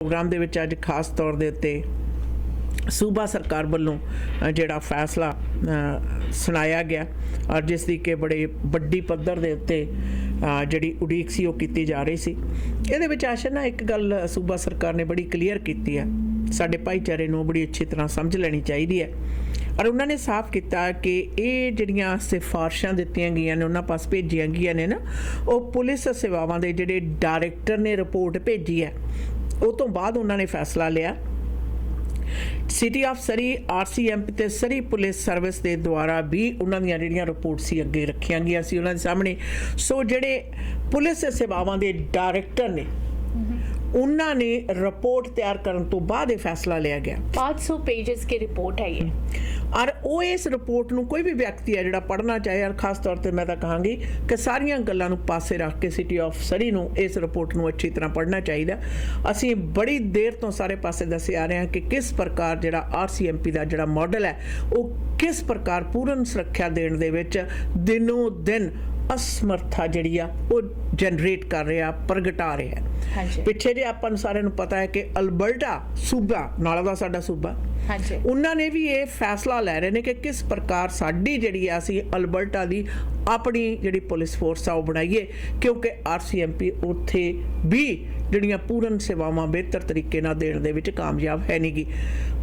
Programme दे विच अज खास तौर दे उत्ते सूबा सरकार वालों जिहड़ा फैसला सुनाया गया और जिसकी कि बड़े वड्डी पद्धर दे उत्ते जिहड़ी उड़ीक सी ओह कीती जा रही सी। इहदे विच आशा ना एक गल सूबा सरकार ने बड़ी क्लीयर कीती है, साडे भाईचारे नूं बड़ी अच्छी तरह समझ लैनी चाहिदी है और उन्होंने साफ किया कि ये जिहड़ियां सिफारिशां दित्तियां गईयां ने उन्हां पास भेजियां गईयां ने ना वो पुलिस सेवावां दे जिहड़े डायरैक्टर ने रिपोर्ट भेजी है उस तो बाद उन्होंने फैसला लिया सिटी ऑफ सरी RCMP ते सरी पुलिस सर्विस के द्वारा भी उन्होंने जिहड़ियां रिपोर्ट सी अगे रखियां गईयां सी उन्हां दे सामने। सो जिहड़े पुलिस सेवावां दे डायरैक्टर ने उन्होंने रिपोर्ट तैयार करने तो बाद ये फैसला लिया गया। 500 पेजेस की रिपोर्ट है ये और वो इस रिपोर्ट नूं कोई भी व्यक्ति है जिहड़ा पढ़ना चाहे और खास तौर पर मैं तो कहांगी कि सारियां गल्लां नूं पासे रख के सिटी ऑफ सरी नूं इस रिपोर्ट नूं अच्छी तरह पढ़ना चाहिए। असीं बड़ी देर तो सारे पासे दस्से आ रहे हैं कि किस प्रकार जिहड़ा RCMP का जिहड़ा मॉडल है वो किस प्रकार पूर्ण सुरक्षा देण दे विच दिनों दिन असमर्था जिहड़ी आ वो जनरेट कर रहा प्रगटा रहा है। हाँ जी। पिछे जे आपां सारिਆਂ ਨੂੰ पता है कि अल्बर्टा सूबा नाल दा साडा सूबा हाँ जी। उन्होंने भी ये फैसला लै रहे हैं कि किस प्रकार साडी जिहड़ी असीं अल्बर्टा दी अपनी जिहड़ी पुलिस फोर्स आ बनाईए क्योंकि RCMP उत्थे भी जिहड़ियां पूर्ण सेवावां बेहतर तरीके नाल देण दे विच कामयाब है नहीं गी।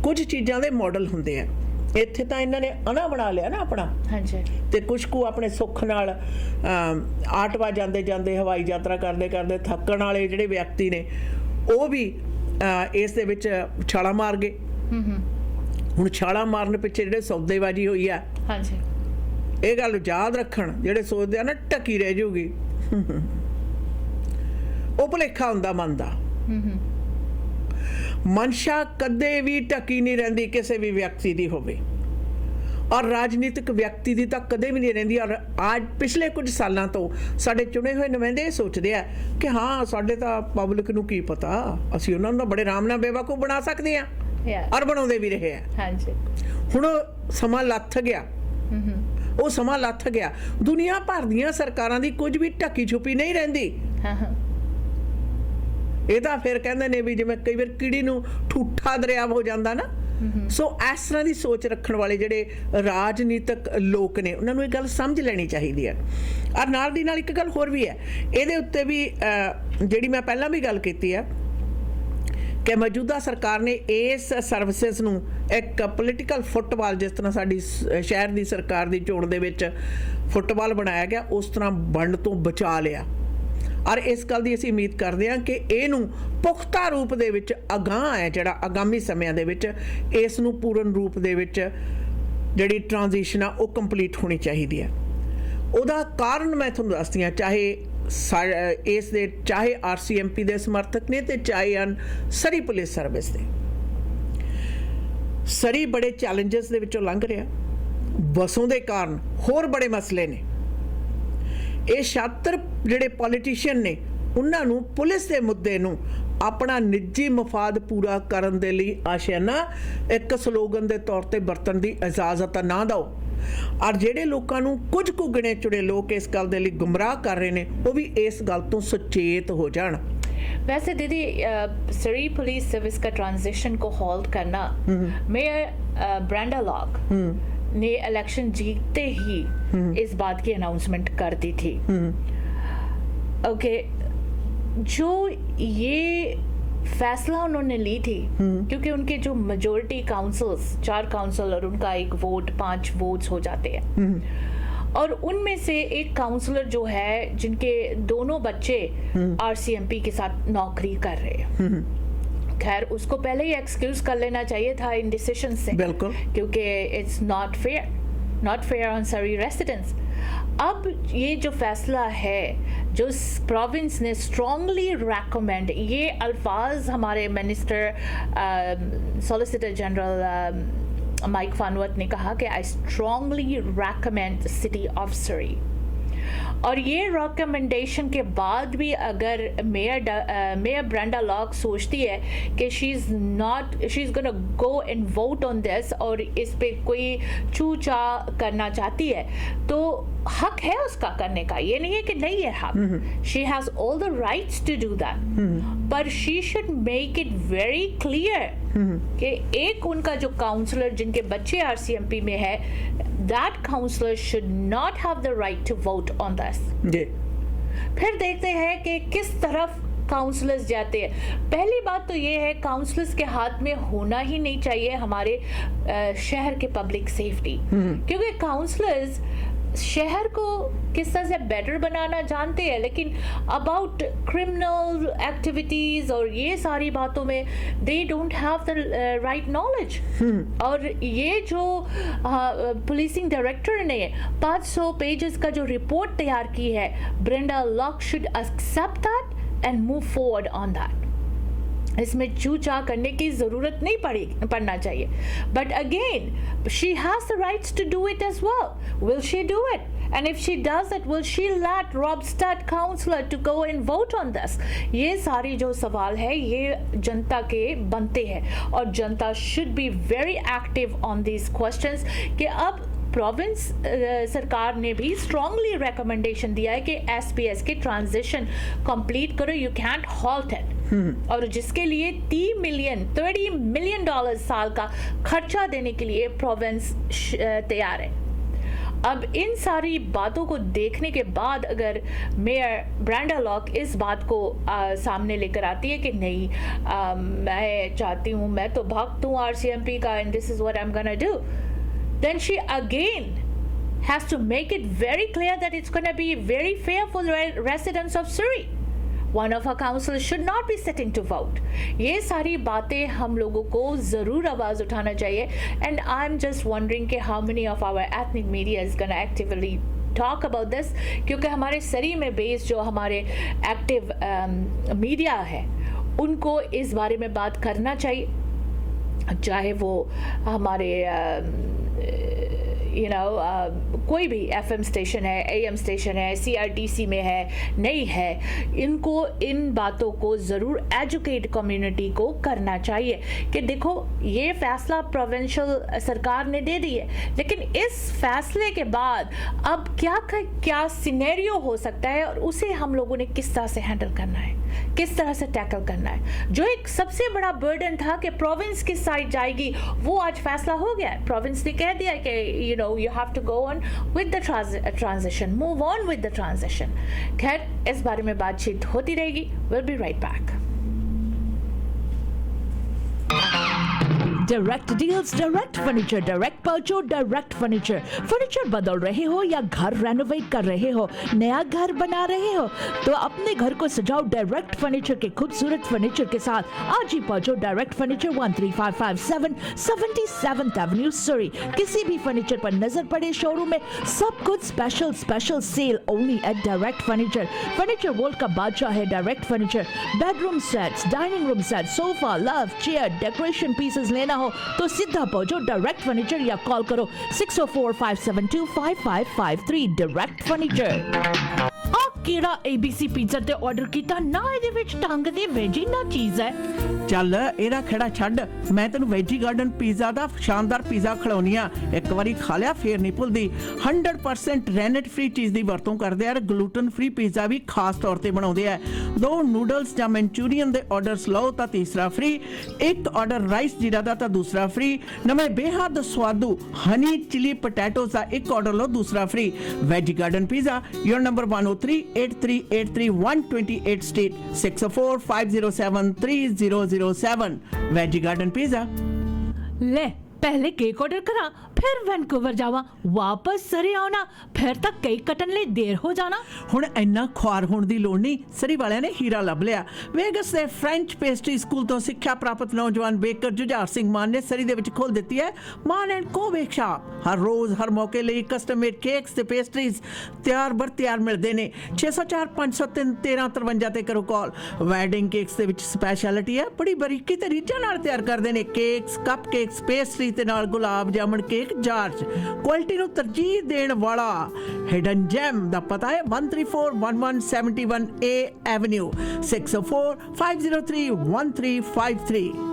कुछ चीज़ां दे मॉडल हुंदे आ इत्थे तां इन्हां ने अना बना लिया ना अपना। हाँ जी। ते कुछ को अपने सुख नाल आटवा जाते जाते हवाई यात्रा करते करते थकण वाले जिहड़े व्यक्ति ने वो भी इस दे विच छाला मार गए। हुण छाला मारन पिछे जिहड़े सौदेबाजी हुई है हाँ जी ये गल याद रखण जिहड़े सोचदे आ ना ढकी रह जूगी वो भुलेखा हुंदा मन दा। मनशा कदे भी ढकी नहीं रहिंदी किसी भी व्यक्ति की होवे और राजनीतिक व्यक्ति की तो कदे भी नहीं रहिंदी। और आज पिछले कुछ सालों तो साडे चुने हुए नुमाइंदे सोचते हैं कि हाँ साडे तां पब्लिक नूं की पता असीं उन्हां नूं बड़े आराम नाल बेवकूफ बना सकते हैं और बनाउंदे भी रहे हैं। हाँ जी। हुण समा लथ गया वो समा लथ गया दुनिया भर दीआं सरकारां दी कुछ भी ढकी छुपी नहीं रहिंदी। ये तो फिर कहते हैं भी जिवें कई बार कीड़ी नूं ठूठा दरियाव हो जाता ना। सो इस तरह की सोच रखने वाले जिहड़े राजनीतिक लोग ने उन्होंने ये गल समझ लेनी चाहिए है। और नाल दी नाल एक गल होर भी है इहदे उत्ते भी जिहड़ी मैं पहलां भी गल कीती है कि मौजूदा सरकार ने इस सर्विसिज नूं एक पोलीटिकल फुटबाल जिस तरह साडी शहर की सरकार की चोण दे विच फुटबाल बनाया गया उस तरह बंड तो बचा लिया। और इस गल की असीं उम्मीद करते हैं कि इनू पुख्ता रूप दे विच अगांह है जिहड़ा आगामी समयां दे विच इस नूं पूर्ण रूप दे विच जिहड़ी ट्रांजिशन आ वो कंप्लीट होनी चाहिदी है। उहदा कारण मैं तुहानूं दसदी हां चाहे इस दे चाहे RCMP दे समर्थक ने ते चाहे हन सरी पुलिस सर्विस दे सरी बड़े चैलेंजेस दे विचों लंघ रहा बसों दे कारण होर बड़े मसले ने। ये शातिर जिहड़े पॉलिटिशियन ने उन्हां नूं पुलिस के मुद्दे नूं अपना निजी मफाद पूरा करन दे लई आशियाना एक स्लोगन के तौर पर बरतन की इजाजत ना दो। और जिहड़े लोकां नूं कुछ कु गिणे चुणे लोग इस गल दे लई गुमराह कर रहे हैं वो भी इस गल तो सचेत हो जाण। वैसे दीदी सरी पुलिस सर्विस का ट्रांजिशन को होल्ड करना मेयर ब्रेंडा लॉक ने इलेक्शन जीतते ही इस बात की अनाउंसमेंट कर दी थी। ओके जो ये फैसला उन्होंने ली थी क्योंकि उनके जो मेजोरिटी काउंसिल्स 4 काउंसिल और उनका एक वोट 5 वोट्स हो जाते हैं और उनमें से एक काउंसलर जो है जिनके दोनों बच्चे RCMP के साथ नौकरी कर रहे हैं खैर उसको पहले ही एक्सक्यूज कर लेना चाहिए था इन डिसीजन से बिल्कुल क्योंकि इट्स नॉट फेयर ऑन सरी रेसिडेंट्स। अब ये जो फैसला है जो प्रोविंस ने स्ट्रांगली रेकमेंड ये अल्फाज हमारे मिनिस्टर सॉलिसिटर जनरल माइक फानवत ने कहा कि I strongly recommend city of सरी और ये रिकमेंडेशन के बाद भी अगर मेयर ब्रेंडा लॉक सोचती है कि she is gonna go and vote on this और इस पे कोई चूचा करना चाहती है, तो हक है उसका करने का, ये नहीं है कि नहीं है हक. She has all the rights to do that, पर she should make it very clear कि एक उनका जो काउंसलर जिनके बच्चे आरसीएमपी में है, that councillor should not have the right to vote on this. फिर देखते हैं कि किस तरफ काउंसलर्स जाते हैं. पहली बात तो ये है, काउंसलर्स के हाथ में होना ही नहीं चाहिए हमारे शहर के पब्लिक सेफ्टी, क्योंकि काउंसलर्स शहर को किस तरह से बेटर बनाना जानते हैं, लेकिन अबाउट क्रिमिनल एक्टिविटीज और ये सारी बातों में they don't have the right knowledge. और ये जो पुलिसिंग डायरेक्टर ने 500 पेजेस का जो रिपोर्ट तैयार की है, Brenda Locke should accept that and move forward on that. इसमें चूचा करने की जरूरत नहीं पड़ना चाहिए. But again she has the rights to do it as well. Will she do it? And if she does it, will she let Robstad councillor to go and vote on this? ये सारी जो सवाल है ये जनता के बनते हैं और जनता should be very active on these questions. कि अब प्रोविंस सरकार ने भी स्ट्रांगली रिकमेंडेशन दिया है कि एसपीएस के ट्रांजिशन कंप्लीट करो, यू कैंट हॉल्ट इट. और जिसके लिए $30 मिलियन साल का खर्चा देने के लिए प्रोविंस तैयार है. अब इन सारी बातों को देखने के बाद अगर मेयर ब्रेंडा लॉक इस बात को सामने लेकर आती है कि नहीं, मैं चाहती हूँ, मैं तो भक्त हूँ आरसीएमपी का and this is what I am gonna do, then she again has to make it very clear that it's going to be very fair for the residents of Surrey. One of our councillors should not be sitting to vote. ये सारी बातें हम लोगों को ज़रूर आवाज़ उठाना चाहिए. And I'm just wondering कि how many of our ethnic media is going to actively talk about this, क्योंकि हमारे सरी में बेस्ड जो हमारे एक्टिव मीडिया है उनको इस बारे में बात करना चाहिए, चाहे वो हमारे कोई भी एफएम स्टेशन है, एएम स्टेशन है, सीआरटीसी में है, नहीं है, इनको इन बातों को ज़रूर एजुकेट कम्युनिटी को करना चाहिए कि देखो ये फैसला प्रोविंशियल सरकार ने दे दी है, लेकिन इस फैसले के बाद अब क्या सिनेरियो हो सकता है और उसे हम लोगों ने किस तरह से हैंडल करना है, किस तरह से टैकल करना है. जो एक सबसे बड़ा बर्डन था कि प्रोविंस किस साइड जाएगी, वो आज फैसला हो गया है. प्रोविंस ने कह दिया कि you have to go on with the transition, move on with the transition. खैर इस बारे में बातचीत होती रहेगी. We'll be right back. Direct deals, direct furniture, direct परचो, डायरेक्ट फर्नीचर. फर्नीचर बदल रहे हो या घर रेनोवेट कर रहे हो, नया घर बना रहे हो, तो अपने घर को सजाओ डायरेक्ट फर्नीचर के खूबसूरत फर्नीचर के साथ. आज ही पहुंचो डायरेक्ट फर्नीचर 13557 77th एवेन्यू सरी. किसी भी फर्नीचर पर नजर पड़े शोरूम में सब कुछ special sale only at Direct furniture. Furniture world का बादशाह है Direct Furniture. Bedroom sets, dining room set, sofa, love chair, decoration pieces लेना हो तो सीधा पहुंचो डायरेक्ट फर्नीचर या कॉल करो 6045725553. Direct furniture. ਕਿਹੜਾ ABC ਪੀਜ਼ਾ ਤੇ ਆਰਡਰ ਕੀਤਾ ਨਾ, ਇਹਦੇ ਵਿੱਚ ਢੰਗ ਦੀ ਵੈਜੀ ਨਾ ਚੀਜ਼ ਹੈ. ਚੱਲ ਇਹਦਾ ਖੜਾ ਛੱਡ, ਮੈਂ ਤੈਨੂੰ ਵੈਜੀ ਗਾਰਡਨ ਪੀਜ਼ਾ ਦਾ ਸ਼ਾਨਦਾਰ ਪੀਜ਼ਾ ਖਿਲਾਉਣੀ ਆ. ਇੱਕ ਵਾਰੀ ਖਾ ਲਿਆ ਫੇਰ ਨਹੀਂ ਭੁੱਲਦੀ. 100% ਰੈਨਟ ਫ੍ਰੀ ਚੀਜ਼ ਦੀ ਵਰਤੋਂ ਕਰਦੇ ਆ. ਗਲੂਟਨ ਫ੍ਰੀ ਪੀਜ਼ਾ ਵੀ ਖਾਸ ਤੌਰ ਤੇ ਬਣਾਉਂਦੇ ਆ. 2 ਨੂਡਲਸ ਜਾਂ ਮਨਚੂਰੀਅਨ ਦੇ ਆਰਡਰਸ ਲਓ ਤਾਂ ਤੀਸਰਾ ਫ੍ਰੀ. ਇੱਕ ਆਰਡਰ ਰਾਈਸ ਜੀਰਾ ਦਾ ਤਾਂ ਦੂਸਰਾ ਫ੍ਰੀ. ਨਵੇਂ ਬੇਹੱਦ ਸਵਾਦੂ ਹਨੀ ਚਿਲੀ ਪੋਟੈਟੋਸ ਦਾ ਇੱਕ ਆਰਡਰ ਲਓ ਦੂਸਰਾ ਫ੍ਰੀ. ਵੈਜੀ ਗਾਰਡਨ ਪੀਜ਼ਾ, ਯੋਰ number 103-8383 128 Street, 604-507-3007. Veggie Garden Pizza. ले पहले केक ऑर्डर करा, फिर वैनकूवर जावा, वापस सरी आना, फिर तक केक कटन ਲਈ देर हो जाना. ਹੁਣ ਇੰਨਾ ਖੁਆਰ ਹੋਣ ਦੀ ਲੋੜ ਨਹੀਂ. ਸਰੀ ਵਾਲਿਆਂ ਨੇ ਹੀਰਾ ਲੱਭ ਲਿਆ. ਵੇਗਸ ਦੇ ਫ੍ਰੈਂਚ ਪੇਸਟਰੀ ਸਕੂਲ ਤੋਂ ਸਿੱਖਿਆ ਪ੍ਰਾਪਤ ਨੌਜਵਾਨ ਬੇਕਰ ਜੁਝਾਰ ਸਿੰਘ ਮਾਨ ਨੇ ਸਰੀ ਦੇ ਵਿੱਚ ਖੋਲ ਦਿੱਤੀ ਹੈ ਮਾਨ ਐਂਡ ਕੋ ਬੇਕ ਸ਼ਾਪ. ਹਰ ਰੋਜ਼ ਹਰ ਮੌਕੇ ਲਈ ਕਸਟਮ ਮੇਡ ਕੇਕਸ ਤੇ ਪੇਸਟਰੀਜ਼ ਤਿਆਰ ਮਿਲਦੇ ਨੇ. 604 503 1353 ਤੇ ਕਰੋ ਕਾਲ. ਵੈਡਿੰਗ ਕੇਕਸ ਦੇ ਵਿੱਚ ਸਪੈਸ਼ਲਿਟੀ ਹੈ, ਬੜੀ ਬਰੀਕੀ ਤੇ ਰੀਝਾਂ ਨਾਲ ਤਿਆਰ ਕਰਦੇ ਨੇ. ਕੇਕਸ, ਕੱਪ ਕੇਕਸ, ਪੇਸਟਰੀ ਤੇ ਨਾਲ gulab jamun cake unique George quality ਨੂੰ ਤਰਜੀਹ ਦੇਣ ਵਾਲਾ हिडन जेम ਦਾ ਪਤਾ ਹੈ 1341171A एवेन्यू 6045031353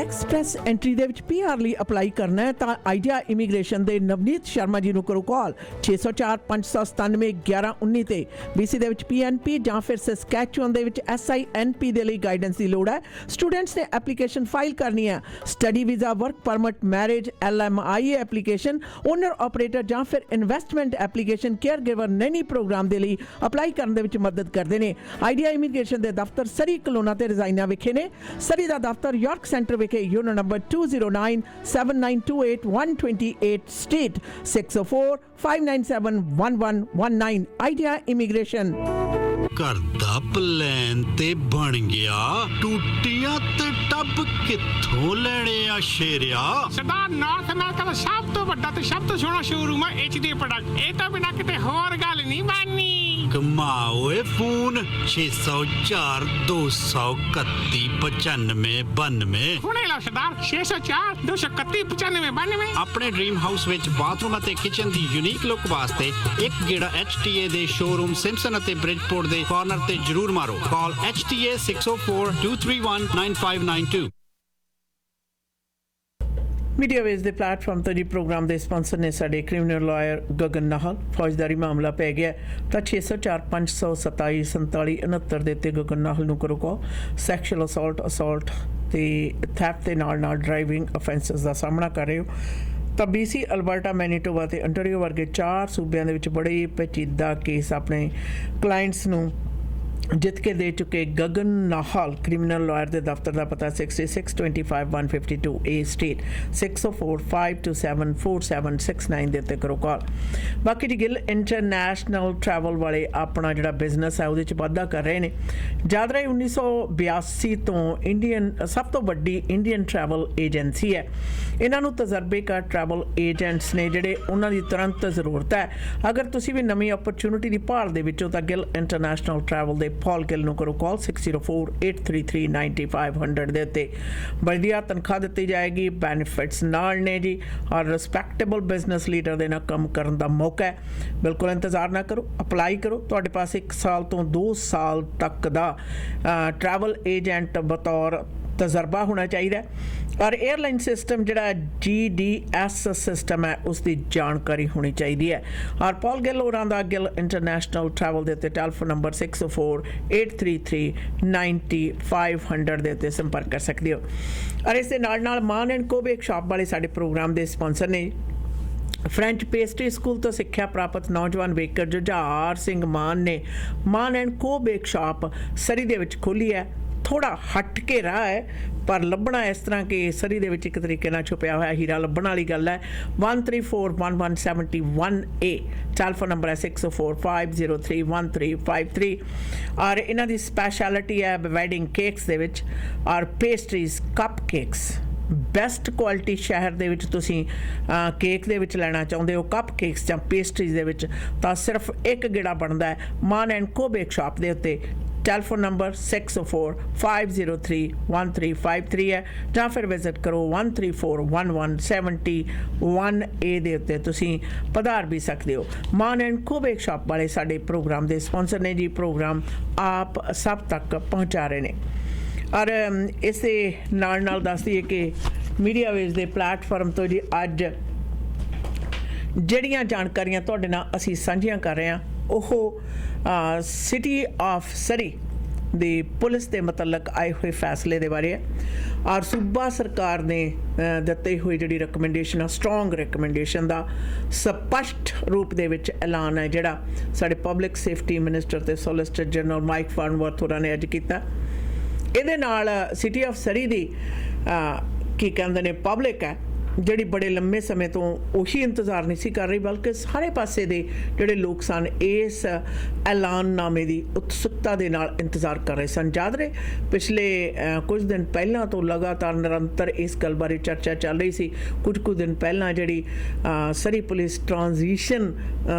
ਐਕਸਪ੍ਰੈਸ ਐਂਟਰੀ ਦੇ ਵਿੱਚ PR ਲਈ ਅਪਲਾਈ ਕਰਨਾ ਹੈ ਤਾਂ ਆਈਡੀਆ ਇਮੀਗ੍ਰੇਸ਼ਨ ਦੇ ਨਵਨੀਤ ਸ਼ਰਮਾ ਜੀ ਨੂੰ ਕਰੋ ਕਾਲ 6045971119 ਤੇ BC ਦੇ ਵਿੱਚ PNP ਜਾਂ ਫਿਰ ਸਸਕੈਚੁਅਨ ਦੇ ਵਿੱਚ SINP ਦੇ ਲਈ ਗਾਈਡੈਂਸ ਦੀ ਲੋੜ ਹੈ ਸਟੂਡੈਂਟਸ ਨੇ ਐਪਲੀਕੇਸ਼ਨ ਫਾਈਲ ਕਰਨੀ ਹੈ study visa work permit marriage LMIA application owner operator ਜਾਂ ਫਿਰ investment application caregiver nanny program ਦੇ ਲਈ ਅਪਲਾਈ ਕਰਨ ਦੇ ਵਿੱਚ ਮਦਦ ਕਰਦੇ ਨੇ ਆਈਡੀਆ ਇਮੀਗ੍ਰੇਸ਼ਨ ਦੇ ਦਫ਼ਤਰ ਸਰੀ ਕਲੋਨਾ ਤੇ ਰਜ਼ਾਈਨਾ ਵਿਖੇ ਨੇ ਸਰੀ ਦਾ ਦਫ਼ਤਰ ਯਾਰਕ ਸੈਂਟਰ ਵਿਖੇ unit number 2097928 Street 6045971119 Idea Immigration ਘਰ ਦਾ ਪਲਾਨ ਤੇ ਬਣ ਗਿਆ ਟੂਟੀਆਂ ਤੇ ਟੱਬ ਕਿੱਥੋਂ ਲੈਣੇ ਆ ਸ਼ੇਰਿਆ ਸਰਦਾਰ ਨਾਰਥ ਅਮਰੀਕਾ ਦਾ ਸਭ ਤੋਂ ਵੱਡਾ ਤੇ ਸਭ ਤੋਂ ਸੋਹਣਾ ਸ਼ੋਰੂਮ ਹੈ HD ਪ੍ਰੋਡਕਟ ਇਹ ਤਾਂ ਬਿਨਾਂ ਕਿਤੇ ਹੋਰ ਗੱਲ ਨਹੀਂ ਬਣਨੀ ਕਮਾਓਏ ਫੋਨ 6042319592 ਹੁਣੇ ਲਓ ਸਰਦਾਰ 6042319592 ਆਪਣੇ ਡ੍ਰੀਮ ਹਾਊਸ ਵਿੱਚ ਬਾਥਰੂਮ ਅਤੇ ਕਿਚਨ ਦੀ ਯੂਨੀਕ ਲੁੱਕ ਵਾਸਤੇ ਇੱਕ ਗੇੜਾ HTA ਦੇ ਸ਼ੋਰੂਮ ਸਿੰਪਸਨ ਅਤੇ ਬ੍ਰਿਜਪੋਰਟ ਦੇ ਕਾਰਨਰ ਤੇ ਜ਼ਰੂਰ ਮਾਰੋ ਕਾਲ HTA 6042319592 ਮੀਡੀਆ ਵੇਜ਼ ਦੇ ਪਲੇਟਫਾਰਮ ਤੋਂ ਜੀ ਪ੍ਰੋਗਰਾਮ ਦੇ ਸਪਾਂਸਰ ਨੇ ਸਾਡੇ ਕ੍ਰਿਮੀਨਲ ਲਾਇਰ ਗਗਨ ਨਾਹਲ ਫੌਜਦਾਰੀ ਮਾਮਲਾ ਪੈ ਗਿਆ ਤਾਂ 6045274769 ਦੇ ਉੱਤੇ ਗਗਨ ਨਾਹਲ ਨੂੰ ਕਰੋ ਕਾਲ ਸੈਕਸ਼ੂਅਲ ਅਸੌਲਟ ਤੇ ਥੈਫਟ ਦੇ ਨਾਲ ਡਰਾਈਵਿੰਗ ਅਫੈਂਸਸ ਦਾ ਸਾਹਮਣਾ ਕਰ ਰਹੇ ਹੋ ਤਾਂ BC ਅਲਬਰਟਾ ਮੈਨੀਟੋਬਾ ਤੇ ਅੰਟਾਰੀਓ ਵਰਗੇ 4 ਸੂਬਿਆਂ ਦੇ ਵਿੱਚ ਬੜੇ ਪੇਚੀਦਾ ਕੇਸ ਆਪਣੇ ਕਲਾਇੰਟਸ ਨੂੰ ਜਿੱਤ ਕੇ ਦੇ ਚੁੱਕੇ ਗਗਨ ਨਾਹਲ ਕ੍ਰਿਮੀਨਲ ਲਾਇਰ ਦੇ ਦਫ਼ਤਰ ਦਾ ਪਤਾ 66255152A ਸਟਰੀਟ 6045274769 ਦੇ ਉੱਤੇ ਕਰੋ ਕਾਲ ਬਾਕੀ ਜੀ ਗਿੱਲ ਇੰਟਰਨੈਸ਼ਨਲ ਟਰੈਵਲ ਵਾਲੇ ਆਪਣਾ ਜਿਹੜਾ ਬਿਜ਼ਨਸ ਹੈ ਉਹਦੇ 'ਚ ਵਾਧਾ ਕਰ ਰਹੇ ਨੇ ਯਾਦ ਰਹੇ 1982 ਤੋਂ ਸਭ ਤੋਂ ਵੱਡੀ ਇੰਡੀਅਨ ਟਰੈਵਲ ਏਜੰਸੀ ਹੈ ਇਹਨਾਂ ਨੂੰ ਤਜਰਬੇਕਾਰ ਟਰੈਵਲ ਏਜੰਟਸ ਨੇ ਜਿਹੜੇ ਉਹਨਾਂ ਦੀ ਤੁਰੰਤ ਜ਼ਰੂਰਤ ਹੈ ਅਗਰ ਤੁਸੀਂ ਵੀ ਨਵੀਂ ਓਪਰਚੁਨਿਟੀ ਦੀ ਭਾਲ ਦੇ ਵਿੱਚੋਂ ਤਾਂ ਗਿੱਲ ਇੰਟਰਨੈਸ਼ਨਲ ਟਰੈਵਲ ਦੇ ਪੌਲ ਗਿੱਲ ਨੂੰ ਕਰੋ ਕਾਲ 6048339500 ਦੇ ਉੱਤੇ ਵਧੀਆ ਤਨਖਾਹ ਦਿੱਤੀ ਜਾਏਗੀ ਬੈਨੀਫਿਟਸ ਨਾਲ ਨੇ ਜੀ ਔਰ ਰਿਸਪੈਕਟੇਬਲ ਬਿਜ਼ਨਸ ਲੀਡਰ ਦੇ ਨਾਲ ਕੰਮ ਕਰਨ ਦਾ ਮੌਕਾ ਹੈ ਬਿਲਕੁਲ ਇੰਤਜ਼ਾਰ ਨਾ ਕਰੋ ਅਪਲਾਈ ਕਰੋ ਤੁਹਾਡੇ ਪਾਸ 1 ਸਾਲ ਤੋਂ 2 ਸਾਲ ਤੱਕ ਦਾ ਟਰੈਵਲ ਏਜੰਟ ਬਤੌਰ ਤਜਰਬਾ ਹੋਣਾ ਚਾਹੀਦਾ ਔਰ 에ਅਰਲਾਈਨ ਸਿਸਟਮ ਜਿਹੜਾ GDS ਸਿਸਟਮ ਹੈ ਉਸ ਦੀ ਜਾਣਕਾਰੀ ਹੋਣੀ ਚਾਹੀਦੀ ਹੈ ਔਰ ਪੌਲ ਗਿੱਲ ਹੋਰਾਂ ਦਾ ਗਿੱਲ ਇੰਟਰਨੈਸ਼ਨਲ ਟਰੈਵਲ ਦੇ ਉੱਤੇ ਟੈਲੀਫੋਨ ਨੰਬਰ 6048339500 ਦੇ ਉੱਤੇ ਸੰਪਰਕ ਕਰ ਸਕਦੇ ਹੋ ਔਰ ਇਸ ਦੇ ਨਾਲ ਮਾਨ ਐਂਡ ਕੋ ਬੇਕ ਸ਼ਾਪ ਵਾਲੇ ਸਾਡੇ ਪ੍ਰੋਗਰਾਮ ਦੇ ਸਪਾਂਸਰ ਨੇ ਫ੍ਰੈਂਚ ਪੇਸਟਰੀ ਸਕੂਲ ਤੋਂ ਸਿੱਖਿਆ ਪ੍ਰਾਪਤ ਨੌਜਵਾਨ ਬੇਕਰ ਜੁਝਾਰ ਸਿੰਘ ਮਾਨ ਨੇ ਮਾਨ ਐਂਡ ਕੋ ਬੇਕ ਸ਼ਾਪ ਸਰੀ ਦੇ ਵਿੱਚ ਖੋਲ੍ਹੀ ਹੈ ਥੋੜਾ ਹਟ ਕੇ ਰਾਹ ਹੈ ਪਰ ਲੱਭਣਾ ਇਸ ਤਰ੍ਹਾਂ ਕਿ ਸਰੀ ਦੇ ਵਿੱਚ ਇੱਕ ਤਰੀਕੇ ਨਾਲ ਛੁਪਿਆ ਹੋਇਆ ਹੀਰਾ ਲੱਭਣ ਵਾਲੀ ਗੱਲ ਹੈ 1341171A ਟੈਲੀਫੋਨ ਨੰਬਰ ਹੈ 6045031353 ਔਰ ਇਹਨਾਂ ਦੀ ਸਪੈਸ਼ਲਿਟੀ ਹੈ ਵੈਡਿੰਗ ਕੇਕਸ ਦੇ ਵਿੱਚ ਔਰ pastries cup cakes best quality ਸ਼ਹਿਰ ਦੇ ਵਿੱਚ ਤੁਸੀਂ ਕੇਕ ਦੇ ਵਿੱਚ ਲੈਣਾ ਚਾਹੁੰਦੇ ਹੋ ਕੱਪ ਕੇਕਸ ਜਾਂ ਪੇਸਟਰੀਜ਼ ਦੇ ਵਿੱਚ ਤਾਂ ਸਿਰਫ ਇੱਕ ਗੇੜਾ ਬਣਦਾ ਹੈ ਮਾਨ ਐਂਡ ਕੋ ਬੇਕ ਸ਼ਾਪ ਦੇ ਉੱਤੇ ਟੈਲੀਫੋਨ ਨੰਬਰ 6045031353 ਹੈ ਜਾਂ ਫਿਰ ਵਿਜ਼ਿਟ ਕਰੋ 1341171A ਦੇ ਉੱਤੇ ਤੁਸੀਂ ਪਧਾਰ ਵੀ ਸਕਦੇ ਹੋ ਮਾਨ ਐਂਡ ਕੋ ਬੇਕ ਸ਼ਾਪ ਵਾਲੇ ਸਾਡੇ ਪ੍ਰੋਗਰਾਮ ਦੇ ਸਪਾਂਸਰ ਨੇ ਜੀ ਪ੍ਰੋਗਰਾਮ ਆਪ ਸਭ ਤੱਕ ਪਹੁੰਚਾ ਰਹੇ ਨੇ ਔਰ ਇਸ ਦੇ ਨਾਲ ਦੱਸ ਦਈਏ ਕਿ ਮੀਡੀਆ ਵੇਜ਼ ਦੇ ਪਲੇਟਫਾਰਮ ਤੋਂ ਜੀ ਅੱਜ ਜਿਹੜੀਆਂ ਜਾਣਕਾਰੀਆਂ ਤੁਹਾਡੇ ਨਾਲ ਅਸੀਂ ਸਾਂਝੀਆਂ ਕਰ ਰਹੇ ਹਾਂ ਉਹ city of Surrey the police ਦੇ ਮੁਤਲਕ ਆਏ ਹੋਏ ਫੈਸਲੇ ਦੇ ਬਾਰੇ ਹੈ ਔਰ ਸੂਬਾ ਸਰਕਾਰ ਨੇ ਦਿੱਤੀ ਹੋਈ ਜਿਹੜੀ ਰეკਮੈਂਡੇਸ਼ਨ ਆ ਸਟਰੋਂਗ ਰეკਮੈਂਡੇਸ਼ਨ ਦਾ ਸਪਸ਼ਟ ਰੂਪ ਦੇ ਵਿੱਚ ਐਲਾਨ ਹੈ ਜਿਹੜਾ ਸਾਡੇ ਪਬਲਿਕ ਸੇਫਟੀ ਮਿਨਿਸਟਰ ਤੇ ਸੋਲਿਸਿਟਰ ਜਨਰਲ ਮਾਈਕ ਫਾਰਨਵਰਥ ਹੋਰਾਂ ਨੇ ਅੱਜ ਕੀਤਾ ਇਹਦੇ ਨਾਲ ਸਿਟੀ ਆਫ ਸਰੀ ਦੀ ਕੀ ਕਹਿੰਦੇ ਨੇ ਪਬਲਿਕ ਹੈ ਜਿਹੜੀ ਬੜੇ ਲੰਮੇ ਸਮੇਂ ਤੋਂ ਉਹੀ ਇੰਤਜ਼ਾਰ ਨਹੀਂ ਸੀ ਕਰ ਰਹੀ ਬਲਕਿ ਸਾਰੇ ਪਾਸੇ ਦੇ ਜਿਹੜੇ ਲੋਕ ਸਨ ਇਸ ਐਲਾਨਨਾਮੇ ਦੀ ਉਤਸੁਕਤਾ ਦੇ ਨਾਲ ਇੰਤਜ਼ਾਰ ਕਰ ਰਹੇ ਸਨ ਯਾਦ ਰਹੇ ਪਿਛਲੇ ਕੁਝ ਦਿਨ ਪਹਿਲਾਂ ਤੋਂ ਲਗਾਤਾਰ ਨਿਰੰਤਰ ਇਸ ਗੱਲ ਬਾਰੇ ਚਰਚਾ ਚੱਲ ਰਹੀ ਸੀ ਕੁਝ ਦਿਨ ਪਹਿਲਾਂ ਜਿਹੜੀ ਸਰੀ ਪੁਲਿਸ ਟ੍ਰਾਂਜੀਸ਼ਨ